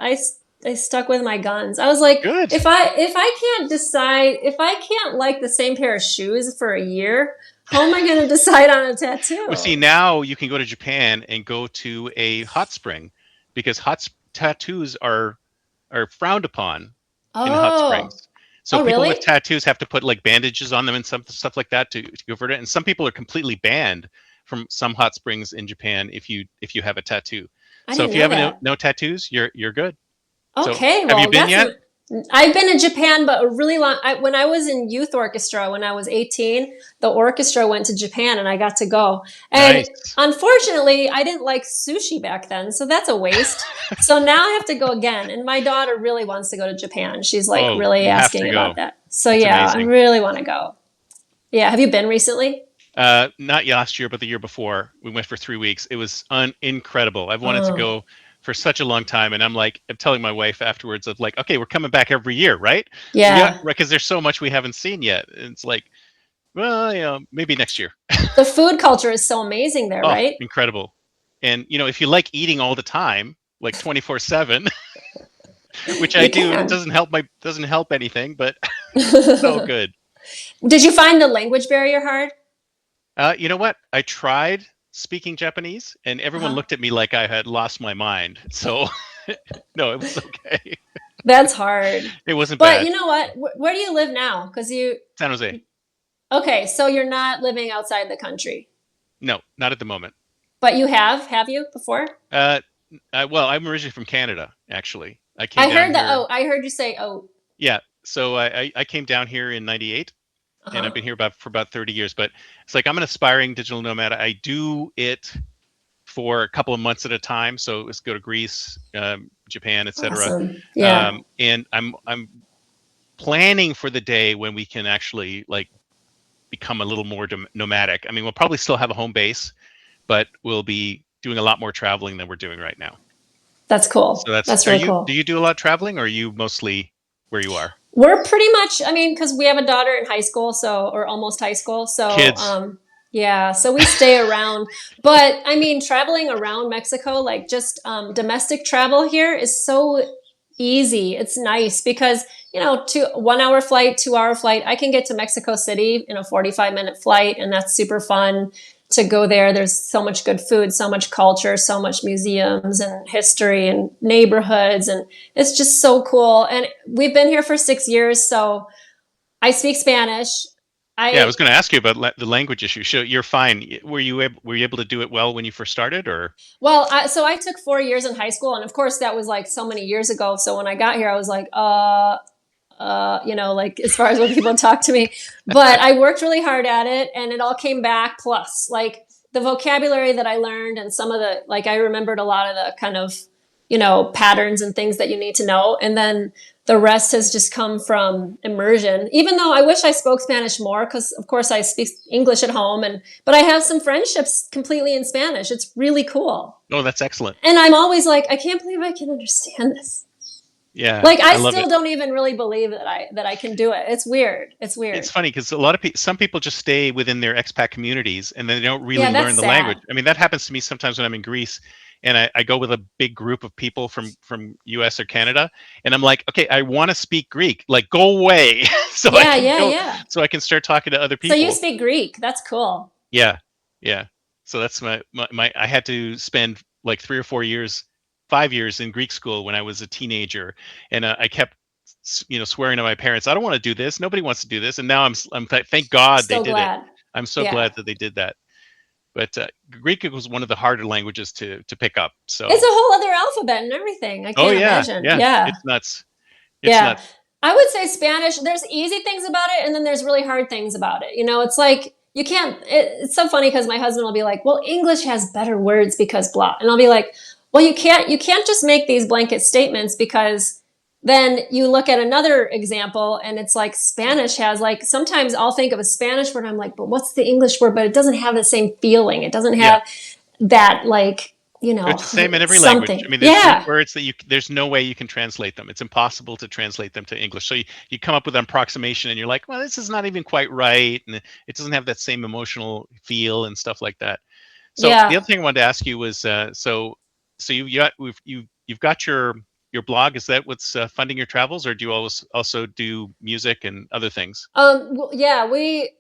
I stuck with my guns. I was like, Good. if I can't decide, if I can't like the same pair of shoes for a year, how am I going to decide on a tattoo? Well, see, now you can go to Japan and go to a hot spring because tattoos are frowned upon in hot Oh, springs. So oh, people with really? tattoos have to put like bandages on them and some stuff like that to go for it. And some people are completely banned from some hot springs in Japan if you have a tattoo. I So didn't if you know have that. no tattoos, you're good. So Okay, have you well, been that's yet? I've been in Japan, but a really long. When I was in youth orchestra when I was 18, the orchestra went to Japan, and I got to go. And Nice. unfortunately, I didn't like sushi back then, so that's a waste. So now I have to go again, and my daughter really wants to go to Japan. She's like Oh, really you have to asking about go. that. So It's yeah, I amazing. really want to go. Yeah, have you been recently? Not last year, but the year before. We went for 3 weeks. It was incredible. I've wanted to Oh, go for such a long time, and I'm telling my wife afterwards of like, okay, we're coming back every year, right? Yeah, yeah. because there's so much we haven't seen yet. And it's like, well, maybe next year. The food culture is so amazing there, Oh, right? incredible. And if you like eating all the time, like 24/7, which I You do, it can. doesn't help anything, but so Did good. you find the language barrier hard? You know what? I tried speaking Japanese, and everyone Uh-huh. looked at me like I had lost my mind. So, no, it was okay. That's hard. It wasn't But bad. you know what? Where do you live now? Because San Jose. okay, so you're not living outside the country, No, not at the moment. but have you before? Uh, well, I'm originally from Canada, actually. I came down here. I heard you say, oh, Yeah. So I came down here in '98, and I've uh-huh. been here for about 30 years. But it's like I'm an aspiring digital nomad. I do it for a couple of months at a time. So let's go to Greece, Japan, etc. Awesome. Yeah. And I'm planning for the day when we can actually like become a little more nomadic. I mean, we'll probably still have a home base, but we'll be doing a lot more traveling than we're doing right now. That's So cool. that's That's are really you cool. do you do a lot of traveling, or are you mostly where you are? We're pretty much, I mean, because we have a daughter in high school, so, or almost high school. So, Kids. yeah, so we stay around. But I mean, traveling around Mexico, like just domestic travel here is so easy. It's nice because, 1 hour flight, 2 hour flight, I can get to Mexico City in a 45-minute flight, and that's super fun to go there. There's so much good food, so much culture, so much museums and history and neighborhoods, and it's just so cool. And we've been here for 6 years, so I speak Spanish. Yeah, I I was going to ask you about the language issue. So you're fine. Were you able to do it well when you first started, or? Well, so I took 4 years in high school, and of course that was like so many years ago. So when I got here, I was like, like as far as when people talk to me. But I worked really hard at it, and it all came back. Plus, like the vocabulary that I learned, and some of the like I remembered a lot of the kind of patterns and things that you need to know, and then the rest has just come from immersion. Even though I wish I spoke Spanish more, because of course I speak English at home, but I have some friendships completely in Spanish. It's really cool, Oh, that's excellent. and I'm always like, I can't believe I can understand this. Yeah, Like I I love still it. don't even really believe that I can do it. It's weird. It's It's weird. funny because some people just stay within their expat communities and then they don't really Yeah, learn that's the language. sad. I mean, that happens to me sometimes when I'm in Greece and I go with a big group of people from US or Canada, and I'm like, okay, I want to speak Greek. Like, go away, Yeah, yeah, yeah. so I can start talking to other So you people. speak Greek. That's cool. Yeah, yeah. So that's my I had to spend like 3 or 4 years, 5 years in Greek school when I was a teenager, and I kept swearing to my parents, I don't want to do this. Nobody wants to do this. And now thank God they So did it. glad. I'm so Yeah. glad that they did that. But Greek was one of the harder languages to pick up. It's So, a whole other alphabet and everything. I oh can't yeah, imagine. yeah, Yeah. it's nuts. It's Yeah. nuts. I would say Spanish, there's easy things about it and then there's really hard things about it. It's like you can't, it's so funny because my husband will be like, well, English has better words because blah. And I'll be like, well, you can't just make these blanket statements because then you look at another example and it's like Spanish has like, sometimes I'll think of a Spanish word. I'm like, but what's the English word? But it doesn't have the same feeling. It doesn't Yeah. have that like, It's the same in every language. I something. mean, there's some Yeah. words that there's no way you can translate them. It's impossible to translate them to English. So you come up with an approximation and you're like, well, this is not even quite right. And it doesn't have that same emotional feel and stuff like that. So the Yeah. other thing I wanted to ask you was, so you've got your your blog, is that what's funding your travels, or do you also do music and other things? Yeah, we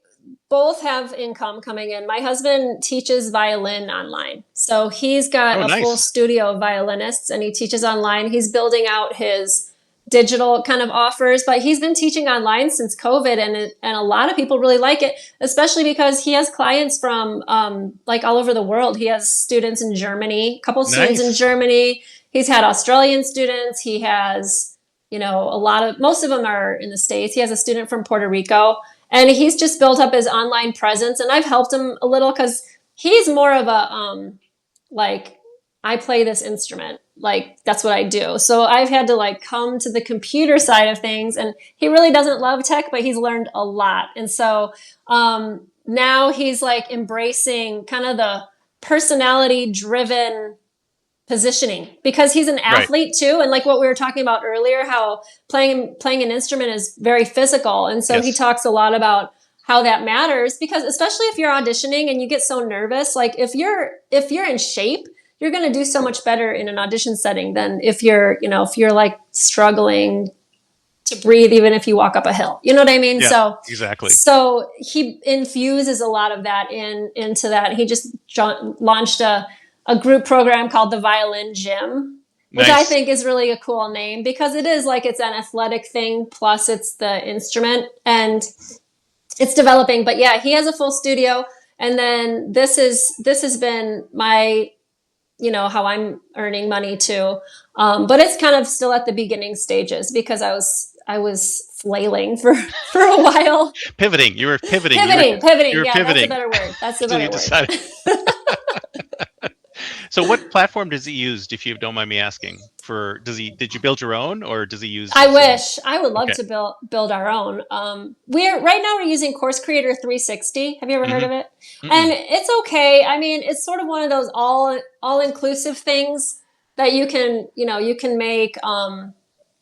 both have income coming in. My husband teaches violin online. So he's got Oh, a full nice. studio of violinists and he teaches online. He's building out his digital kind of offers, but he's been teaching online since COVID and a lot of people really like it, especially because he has clients from like all over the world. He has students in Germany, a couple students in Nice. Germany. He's had Australian students. He has, most of them are in the States. He has a student from Puerto Rico. And he's just built up his online presence. And I've helped him a little because he's more of a, like, I play this instrument. Like, that's what I do. So I've had to like come to the computer side of things. And he really doesn't love tech, but he's learned a lot. And so now he's like embracing kind of the personality driven positioning because he's an athlete too, and like what we were talking about earlier, how playing an instrument is very physical, and so he talks a lot about how that matters because especially if you're auditioning and you get so nervous, like if you're in shape, you're going to do so much better in an audition setting than if you're like struggling to breathe even if you walk up a hill, you know what I mean? Yeah, so exactly. So he infuses a lot of that into that. He just launched a group program called the Violin Gym, which I think is really a cool name because it is like it's an athletic thing plus it's the instrument and it's developing. But yeah, he has a full studio, and then this has been my how I'm earning money too. But it's kind of still at the beginning stages because I was flailing for a while. Pivoting. You were pivoting. Pivoting. You were Yeah, pivoting. That's a better word. So what platform does he use, if you don't mind me asking? Did you build your own, or does he use? I would love to build our own. We're using Course Creator 360. Have you ever heard of it? Mm-hmm. And it's okay. I mean, it's sort of one of those all inclusive things that you can make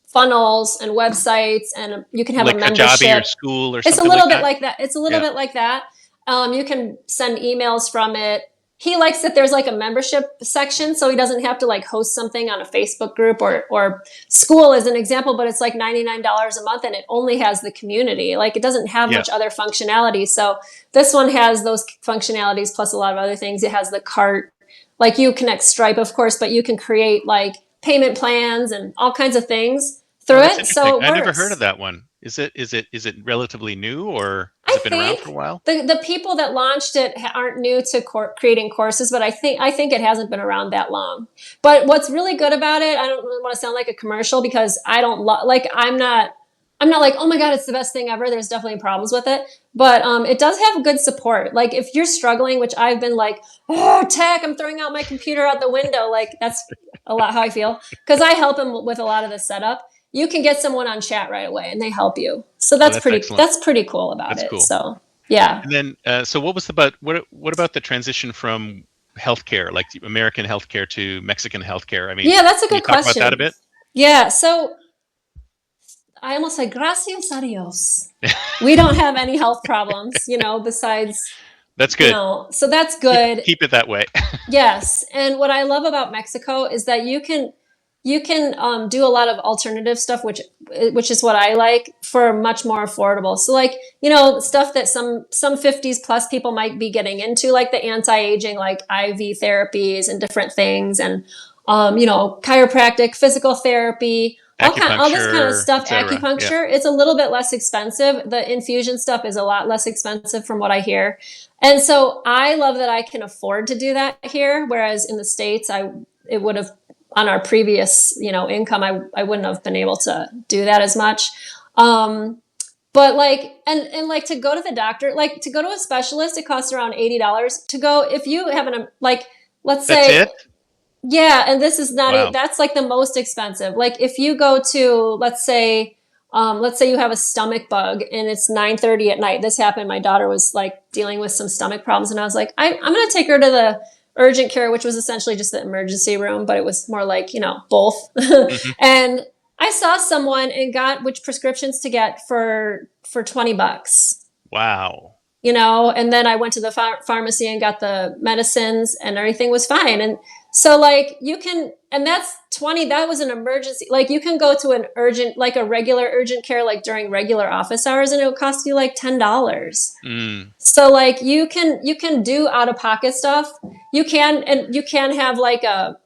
funnels and websites, and you can have like a membership. Kajabi or school or something. It's a little bit like that. It's a little bit like that. You can send emails from it. He likes that there's like a membership section, so he doesn't have to like host something on a Facebook group or School as an example, but it's like $99 a month and it only has the community. Like it doesn't have much other functionality. So this one has those functionalities plus a lot of other things. It has the cart, like you connect Stripe, of course, but you can create like payment plans and all kinds of things through it. So I never heard of that one. Is it relatively new, or has it been around for a while? The people that launched it aren't new to creating courses, but I think it hasn't been around that long. But what's really good about it, I don't really want to sound like a commercial because I don't I'm not like, oh my God, it's the best thing ever. There's definitely problems with it, but it does have good support. Like if you're struggling, which I've been like, oh, tech, I'm throwing out my computer out the window. Like that's a lot how I feel because I help him with a lot of the setup. You can get someone on chat right away and they help you. So that's pretty cool about it. Cool. So yeah. And then, so what about the transition from healthcare, like American healthcare to Mexican healthcare? I mean, yeah, that's a good question. Talk about that a bit. Yeah. So I almost said, gracias a Dios. We don't have any health problems, besides. That's good. So that's good. Keep it that way. Yes. And what I love about Mexico is that you can do a lot of alternative stuff, which is what I like, for much more affordable. So like, stuff that some 50s plus people might be getting into, like the anti-aging, like IV therapies and different things. And, chiropractic, physical therapy, all this kind of stuff, acupuncture. Yeah. It's a little bit less expensive. The infusion stuff is a lot less expensive from what I hear. And so I love that I can afford to do that here. Whereas in the States, it would have, on our previous, income, I wouldn't have been able to do that as much. But like, and like to go to the doctor, like to go to a specialist, it costs around $80 to go. If you have let's say, that's it? Yeah. And this is not, that's like the most expensive. Like if you go to, let's say you have a stomach bug and it's 9:30 at night. This happened. My daughter was like dealing with some stomach problems. And I was like, I'm going to take her to the urgent care, which was essentially just the emergency room, but it was more like, both. Mm-hmm. And I saw someone and got which prescriptions to get for $20. Wow. And then I went to the pharmacy and got the medicines and everything was fine. And so like you can and that's 20, that was an emergency. Like you can go to an urgent, like a regular urgent care, like during regular office hours, and it would cost you like $10. So like you can do out of pocket stuff. You can, and you can have like a,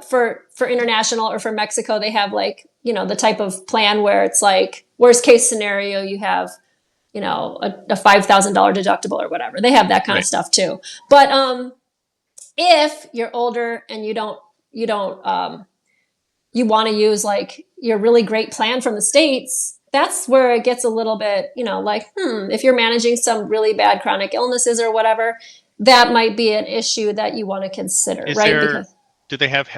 for international or for Mexico, they have like, you know, the type of plan where it's like worst case scenario, you have, you know, a $5,000 deductible or whatever. They have that kind of stuff too. But, if you're older and you want to use like your really great plan from the States, that's where it gets a little bit, you know, like, if you're managing some really bad chronic illnesses or whatever, that might be an issue that you want to consider, right? Do they have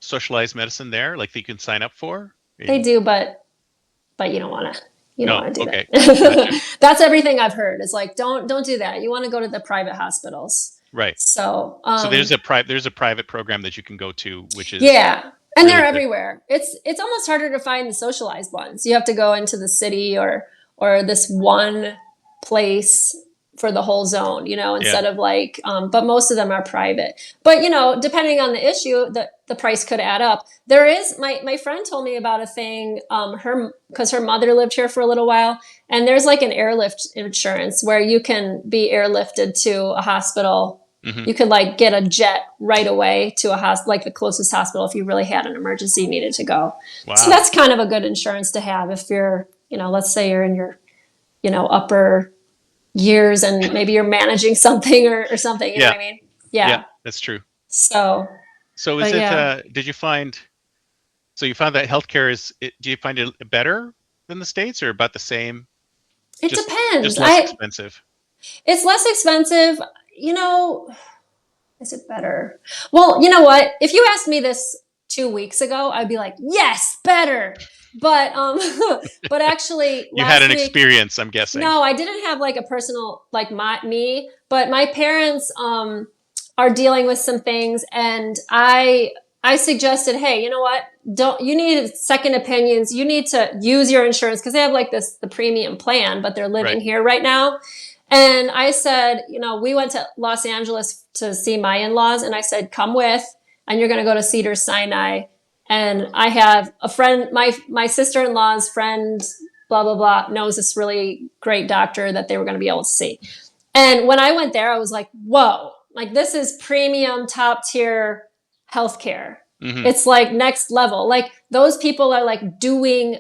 socialized medicine there, like that you can sign up for? They do, but you don't want to. You don't want to do that. Gotcha. That's everything I've heard. Is like, don't do that. You want to go to the private hospitals. Right. So there's a private program that you can go to, which is and really they're everywhere. It's almost harder to find the socialized ones. You have to go into the city or this one place for the whole zone, you know, instead of like, but most of them are private. But, you know, depending on the issue, the price could add up. There is, my friend told me about a thing, because her mother lived here for a little while, and there's like an airlift insurance where you can be airlifted to a hospital. You could like get a jet right away to like the closest hospital if you really had an emergency, needed to go. Wow. So that's kind of a good insurance to have if you're, you know, let's say you're in your, you know, upper years and maybe you're managing something or something. You know what I mean? Yeah, that's true. So is it? Did you find? So you found that healthcare do you find it better than the States or about the same? It depends. Just less expensive. It's less expensive. You know, is it better? Well, you know what? If you asked me this 2 weeks ago, I'd be like, yes, better. But but actually, you had an experience, I'm guessing. No, I didn't have like a personal like me, but my parents are dealing with some things, and I suggested, hey, you know what? You need second opinions. You need to use your insurance because they have like the premium plan, but they're living here right now. And I said, you know, we went to Los Angeles to see my in-laws, and I said, come with, and you're going to go to Cedars-Sinai. And I have a friend, my sister-in-law's friend, blah, blah, blah, knows this really great doctor that they were going to be able to see. And when I went there, I was like, whoa, like this is premium top tier healthcare. It's like next level. Like those people are like doing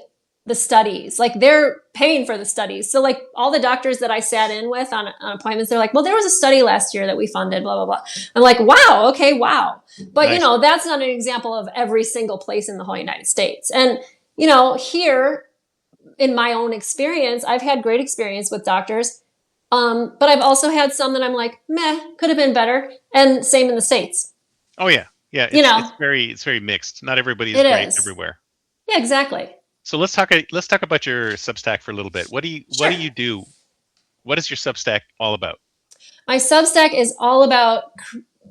the studies, like they're paying for the studies. So like all the doctors that I sat in with on appointments, they're like, well, there was a study last year that we funded, blah, blah, blah. I'm like, wow. Okay. Wow. But you know, that's not an example of every single place in the whole United States. And, you know, here in my own experience, I've had great experience with doctors. But I've also had some that I'm like, meh, could have been better. And same in the States. Oh yeah. Yeah. It's very mixed. Not everybody is great everywhere. Yeah, exactly. So let's talk about your Substack for a little bit. What do you do? What is your Substack all about? My Substack is all about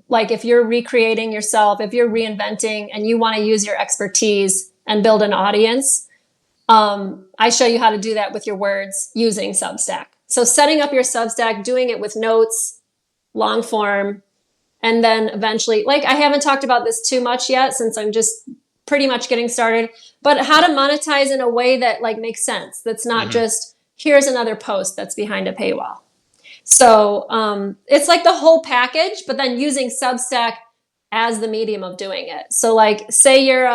like if you're recreating yourself, if you're reinventing and you want to use your expertise and build an audience, I show you how to do that with your words using Substack. So setting up your Substack, doing it with notes, long form, and then eventually, like I haven't talked about this too much yet since I'm just pretty much getting started, but how to monetize in a way that like makes sense. That's not just here's another post that's behind a paywall. So it's like the whole package, but then using Substack as the medium of doing it. So like say you're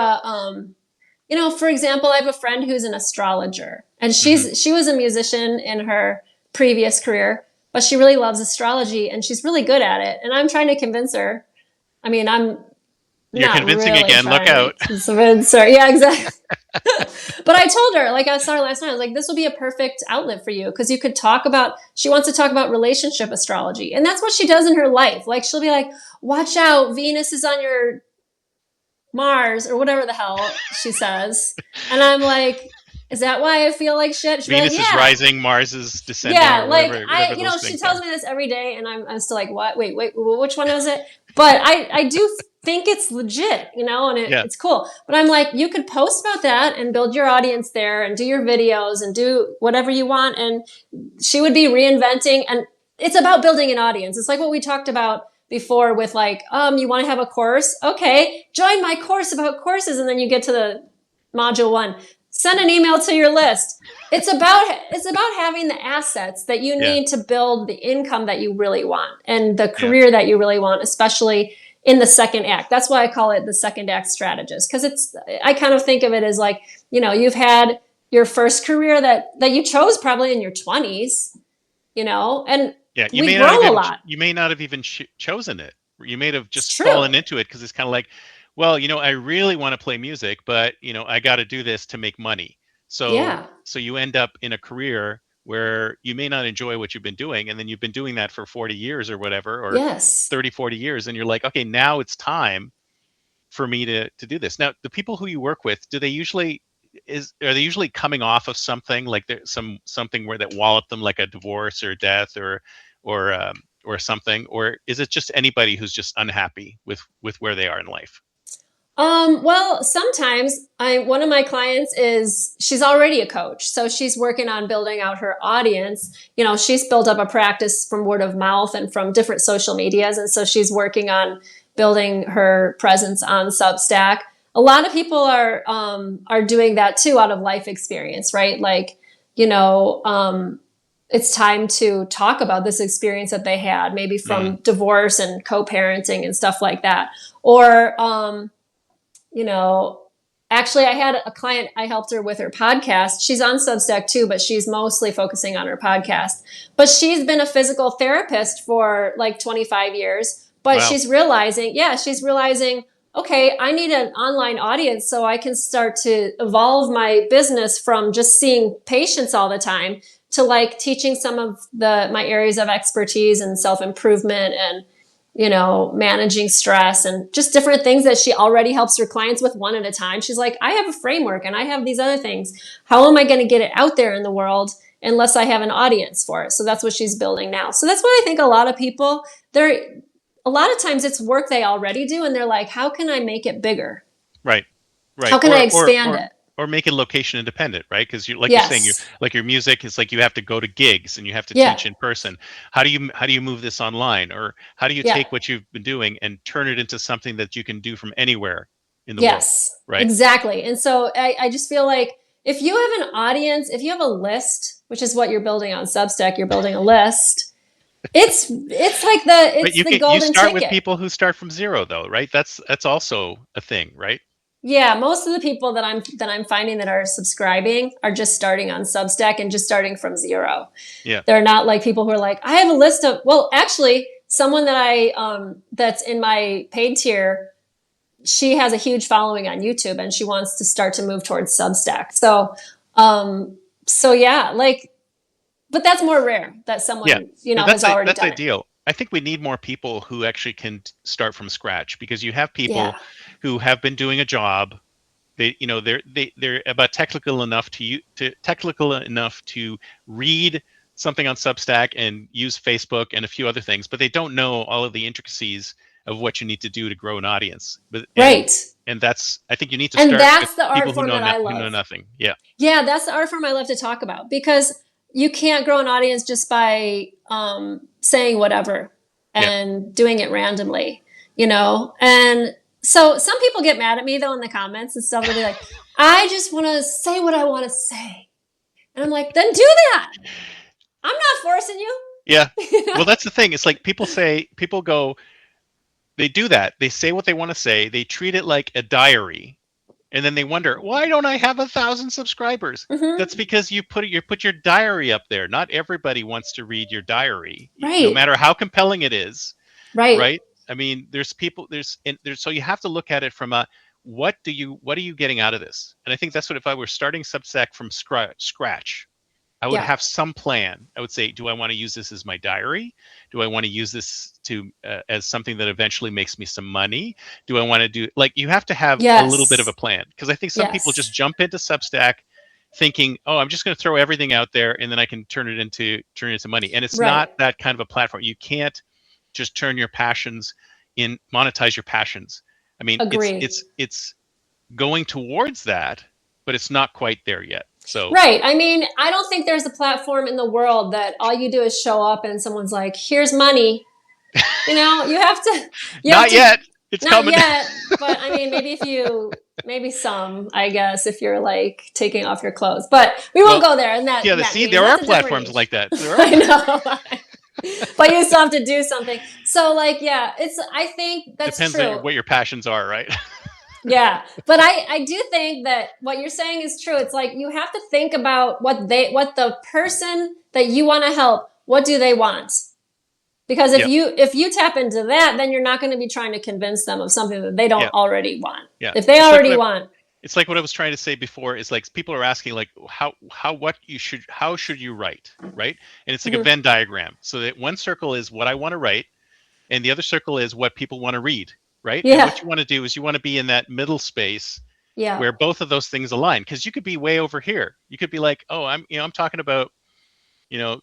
you know, for example, I have a friend who's an astrologer, and she was a musician in her previous career, but she really loves astrology and she's really good at it. And I'm trying to convince her. I mean, You're convincing really again. Look out. Yeah, exactly. But I told her, like I saw her last night, I was like, this will be a perfect outlet for you because you could she wants to talk about relationship astrology. And that's what she does in her life. Like she'll be like, watch out, Venus is on your Mars or whatever the hell she says. And I'm like, is that why I feel like shit? She'll Venus be like, is rising, Mars is descending. Yeah, like whatever you know, she tells me this every day, and I'm still like, what? Wait, which one is it? But I do think it's legit, you know, and it's cool. But I'm like, you could post about that and build your audience there, and do your videos and do whatever you want, and she would be reinventing. And it's about building an audience. It's like what we talked about before with like, you want to have a course? Okay, join my course about courses. And then you get to the module 1. Send an email to your list. It's about having the assets that you Yeah. need to build the income that you really want and the Yeah. career that you really want, especially in the second act. That's why I call it the second act strategist, because I kind of think of it as like, you've had your first career that you chose probably in your 20s, and Yeah. we grow a lot. You may not have even chosen it. You may have It's just true. fallen into it because it's kind of like, well, I really want to play music, but I got to do this to make money. Yeah. So you end up in a career where you may not enjoy what you've been doing, and then you've been doing that for 40 years or whatever, or Yes. 30, 40 years, and you're like, okay, now it's time for me to do this. Now, the people who you work with, are they usually coming off of something like something where that walloped them, like a divorce or death or something, or is it just anybody who's just unhappy with where they are in life? Well, sometimes one of my clients she's already a coach. So she's working on building out her audience. She's built up a practice from word of mouth and from different social medias. And so she's working on building her presence on Substack. A lot of people are doing that too out of life experience, right? Like, it's time to talk about this experience that they had, maybe from divorce and co-parenting and stuff like that. Or, actually I had a client, I helped her with her podcast. She's on Substack too, but she's mostly focusing on her podcast. But she's been a physical therapist for like 25 years. But Wow. she's realizing, okay, I need an online audience so I can start to evolve my business from just seeing patients all the time to like teaching some of my areas of expertise and self-improvement and managing stress and just different things that she already helps her clients with one at a time. She's like, I have a framework and I have these other things. How am I going to get it out there in the world unless I have an audience for it? So that's what she's building now. So that's what I think a lot of people, a lot of times it's work they already do. And they're like, how can I make it bigger? Right. How can I expand it? Or make it location independent, right? Because you're saying, your music is like you have to go to gigs and you have to teach in person. How do you move this online, or how do you take what you've been doing and turn it into something that you can do from anywhere in the world? Right. Exactly. And so I just feel like if you have an audience, if you have a list, which is what you're building on Substack, you're building a list. It's like the golden you start ticket. with people who start from zero, though, right? That's also a thing, right? Yeah, most of the people that I'm finding that are subscribing are just starting on Substack and just starting from zero. Yeah. They're not like people who are like, I have a list of, well, actually, someone that that's in my paid tier, she has a huge following on YouTube and she wants to start to move towards Substack. So yeah, like, but that's more rare that someone, has already done that's ideal. I think we need more people who actually can start from scratch, because you have people who have been doing a job. They're about technical enough to read something on Substack and use Facebook and a few other things, but they don't know all of the intricacies of what you need to do to grow an audience. And that's, I think you need to start that's with the art people form that I love. who know nothing. Yeah. Yeah, that's the art form I love to talk about, because you can't grow an audience just by saying whatever and doing it randomly, And so some people get mad at me though in the comments and stuff. They'll be like, I just want to say what I want to say. And I'm like, then do that. I'm not forcing you. Yeah. Well, that's the thing. It's like people go, they do that. They say what they want to say. They treat it like a diary. And then they wonder, why don't I have 1,000 subscribers? Mm-hmm. That's because you put your diary up there. Not everybody wants to read your diary, no matter how compelling it is. Right. I mean, so you have to look at it from what are you getting out of this? And I think that's what, if I were starting Substack from scratch, I would have some plan. I would say, do I want to use this as my diary? Do I want to use this as something that eventually makes me some money? Do I want to do, like, you have to have a little bit of a plan, because I think some people just jump into Substack thinking, oh, I'm just going to throw everything out there and then I can turn it into money. And it's not that kind of a platform. You can't just turn your passions monetize your passions. I mean, it's going towards that, but it's not quite there yet. So I mean, I don't think there's a platform in the world that all you do is show up and someone's like, here's money, You have to, Not yet. It's not coming. yet, but I mean, maybe some, I guess, if you're like taking off your clothes, but we won't go there. And Yeah, there are platforms like that. There are. I know. But you still have to do something. So like, yeah, I think that's Depends true. on what your passions are, right? Yeah. But I do think that what you're saying is true. It's like, you have to think about what the person that you want to help, what do they want? Because if you tap into that, then you're not going to be trying to convince them of something that they don't already want. Yeah. If they already want. It's like what I was trying to say before is like people are asking like how should you write, right? And it's like a Venn diagram. So that one circle is what I want to write and the other circle is what people want to read, right? Yeah. And what you want to do is you want to be in that middle space where both of those things align, because you could be way over here. You could be like, "Oh, I'm talking about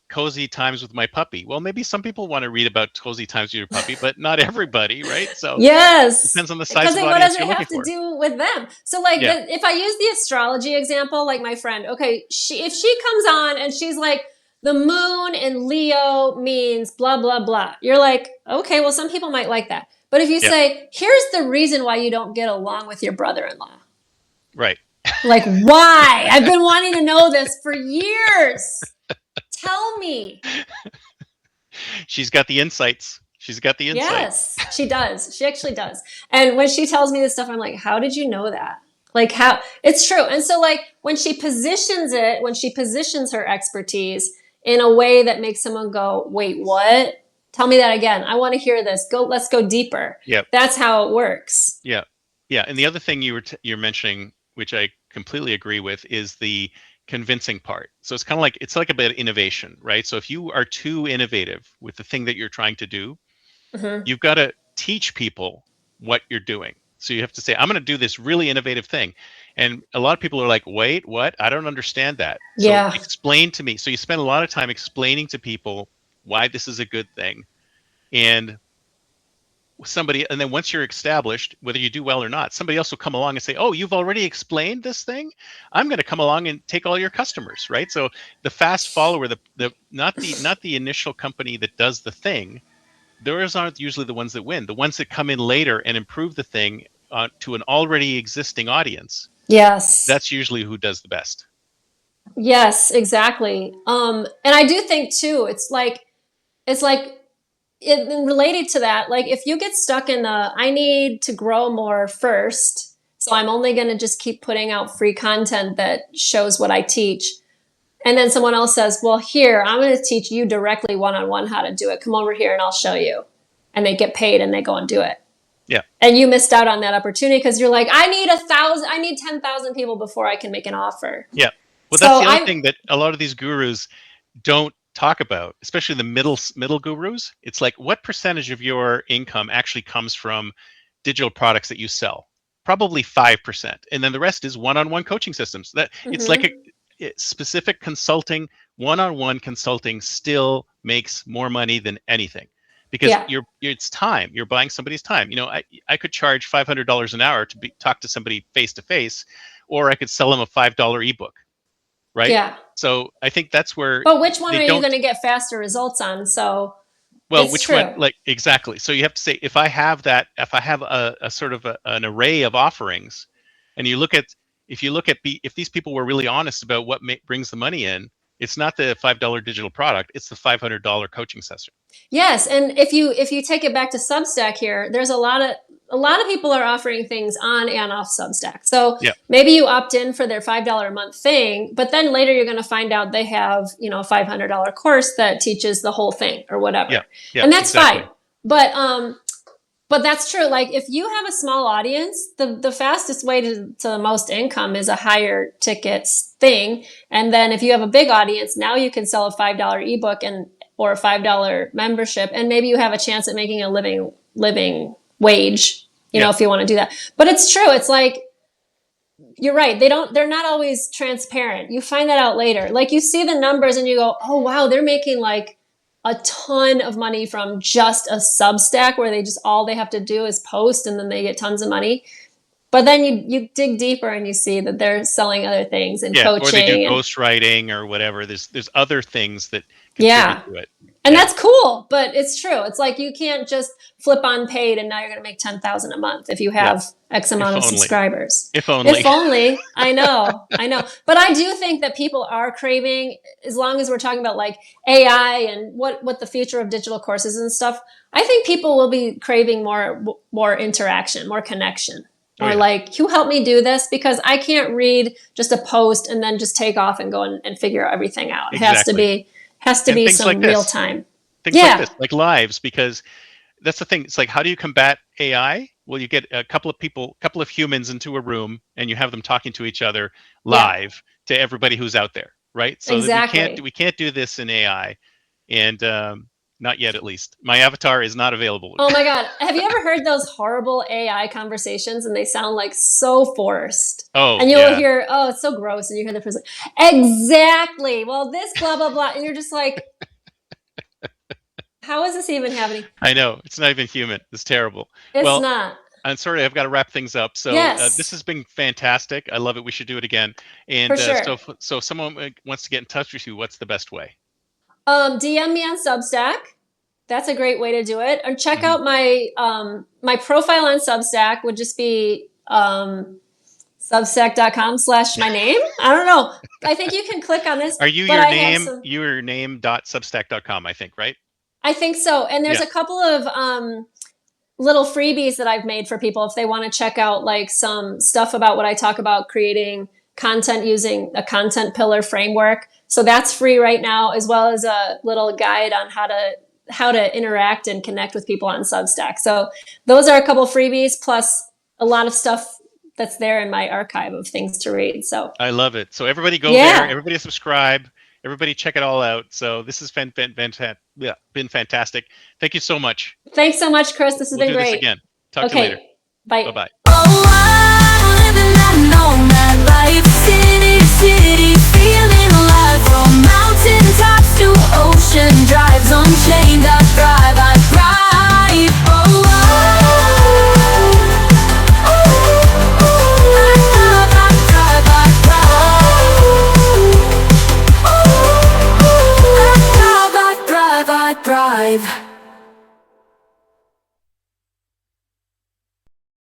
cozy times with my puppy." Well, maybe some people want to read about cozy times with your puppy, but not everybody, right? So yes, it depends on the size of the audience you're looking for. What does it have to do with them? So like, if I use the astrology example, like my friend, okay, if she comes on and she's like, the moon in Leo means blah, blah, blah. You're like, okay, well, some people might like that. But if you say, here's the reason why you don't get along with your brother-in-law. Right. Like, why? I've been wanting to know this for years. Tell me. She's got the insights. Yes, she does. She actually does. And when she tells me this stuff, I'm like, how did you know that? Like, how? It's true. And so like when she positions her expertise in a way that makes someone go, wait, what? Tell me that again. I want to hear this. Let's go deeper. Yeah. That's how it works. Yeah. Yeah. And the other thing you're mentioning, which I completely agree with, is the convincing part. So it's like a bit of innovation, right? So if you are too innovative with the thing that you're trying to do, you've got to teach people what you're doing. So you have to say, I'm going to do this really innovative thing. And a lot of people are like, wait, what? I don't understand that. So explain to me. So you spend a lot of time explaining to people why this is a good thing. And then once you're established, whether you do well or not, somebody else will come along and say, oh, you've already explained this thing? I'm going to come along and take all your customers, right? So the fast follower, not the initial company that does the thing, those aren't usually the ones that win. The ones that come in later and improve the thing to an already existing audience. Yes. That's usually who does the best. Yes, exactly. And I do think too, it's like related to that, like if you get stuck in I need to grow more first, so I'm only going to just keep putting out free content that shows what I teach. And then someone else says, well, here, I'm going to teach you directly one-on-one how to do it. Come over here and I'll show you. And they get paid and they go and do it. Yeah. And you missed out on that opportunity because you're like, I need 10,000 people before I can make an offer. Yeah. Well, that's the other thing that a lot of these gurus don't talk about, especially the middle gurus. It's like, what percentage of your income actually comes from digital products that you sell? Probably 5%. And then the rest is one-on-one coaching systems. It's like specific consulting, one-on-one consulting still makes more money than anything, because it's time. You're buying somebody's time. I could charge $500 an hour to talk to somebody face to face, or I could sell them a $5 ebook, right? Yeah. So I think that's where. But which one are you going to get faster results on? So. Well, which one? Like exactly. So you have to say, if I have a sort of an array of offerings, and if these people were really honest about what brings the money in, it's not the $5 digital product, it's the $500 coaching session. Yes, and if you take it back to Substack here, there's a lot of people are offering things on and off Substack. So maybe you opt in for their $5 a month thing, but then later you're going to find out they have, a $500 course that teaches the whole thing or whatever. Yeah, and that's fine. But that's true. Like if you have a small audience, the fastest way to the most income is a higher tickets thing. And then if you have a big audience, now you can sell a $5 ebook or a $5 membership, and maybe you have a chance at making a living wage, if you want to do that. But it's true. It's like, you're right. They're not always transparent. You find that out later. Like you see the numbers and you go, oh wow, they're making like a ton of money from just a Substack where all they have to do is post and then they get tons of money. But then you dig deeper and you see that they're selling other things and coaching. Or they do ghostwriting or whatever. There's other things that contribute to it. And that's cool, but it's true. It's like you can't just flip on paid and now you're going to make 10,000 a month if you have X amount of subscribers. If only. If only. I know. But I do think that people are craving, as long as we're talking about like AI and what the future of digital courses and stuff, I think people will be craving more interaction, more connection. Or like, you help me do this, because I can't read just a post and then just take off and go and figure everything out. It has to be some real time. Things like this, like lives, because that's the thing. It's like, how do you combat AI? Well, you get a couple of humans into a room and you have them talking to each other live to everybody who's out there, right? So we can't do this in AI, and not yet, at least. My avatar is not available. Oh my God. Have you ever heard those horrible AI conversations and they sound like so forced? Oh, and you'll hear, oh, it's so gross. And you hear the person, exactly. Well, this blah, blah, blah. And you're just like, how is this even happening? I know. It's not even human. It's terrible. It's not. I'm sorry, I've got to wrap things up. So this has been fantastic. I love it. We should do it again. And For sure. So if someone wants to get in touch with you, what's the best way? DM me on Substack. That's a great way to do it. Or check out my my profile on Substack would just be substack.com/my name. I don't know. I think you can click on this. Are you your name.substack.com, I think, right? I think so. And there's a couple of little freebies that I've made for people if they want to check out like some stuff about what I talk about, creating content using a content pillar framework. So that's free right now, as well as a little guide on how to interact and connect with people on Substack. So those are a couple freebies, plus a lot of stuff that's there in my archive of things to read. So I love it. So everybody go there, everybody subscribe, everybody check it all out. So this has been fantastic. Thank you so much. Thanks so much, Chris. This has been great. This again. Talk to you later. Bye. Bye-bye. Oh, I'm living that nomad life, city to city, feeling alive. From mountain tops to ocean drives, unchained, I thrive, I thrive. Oh, I thrive.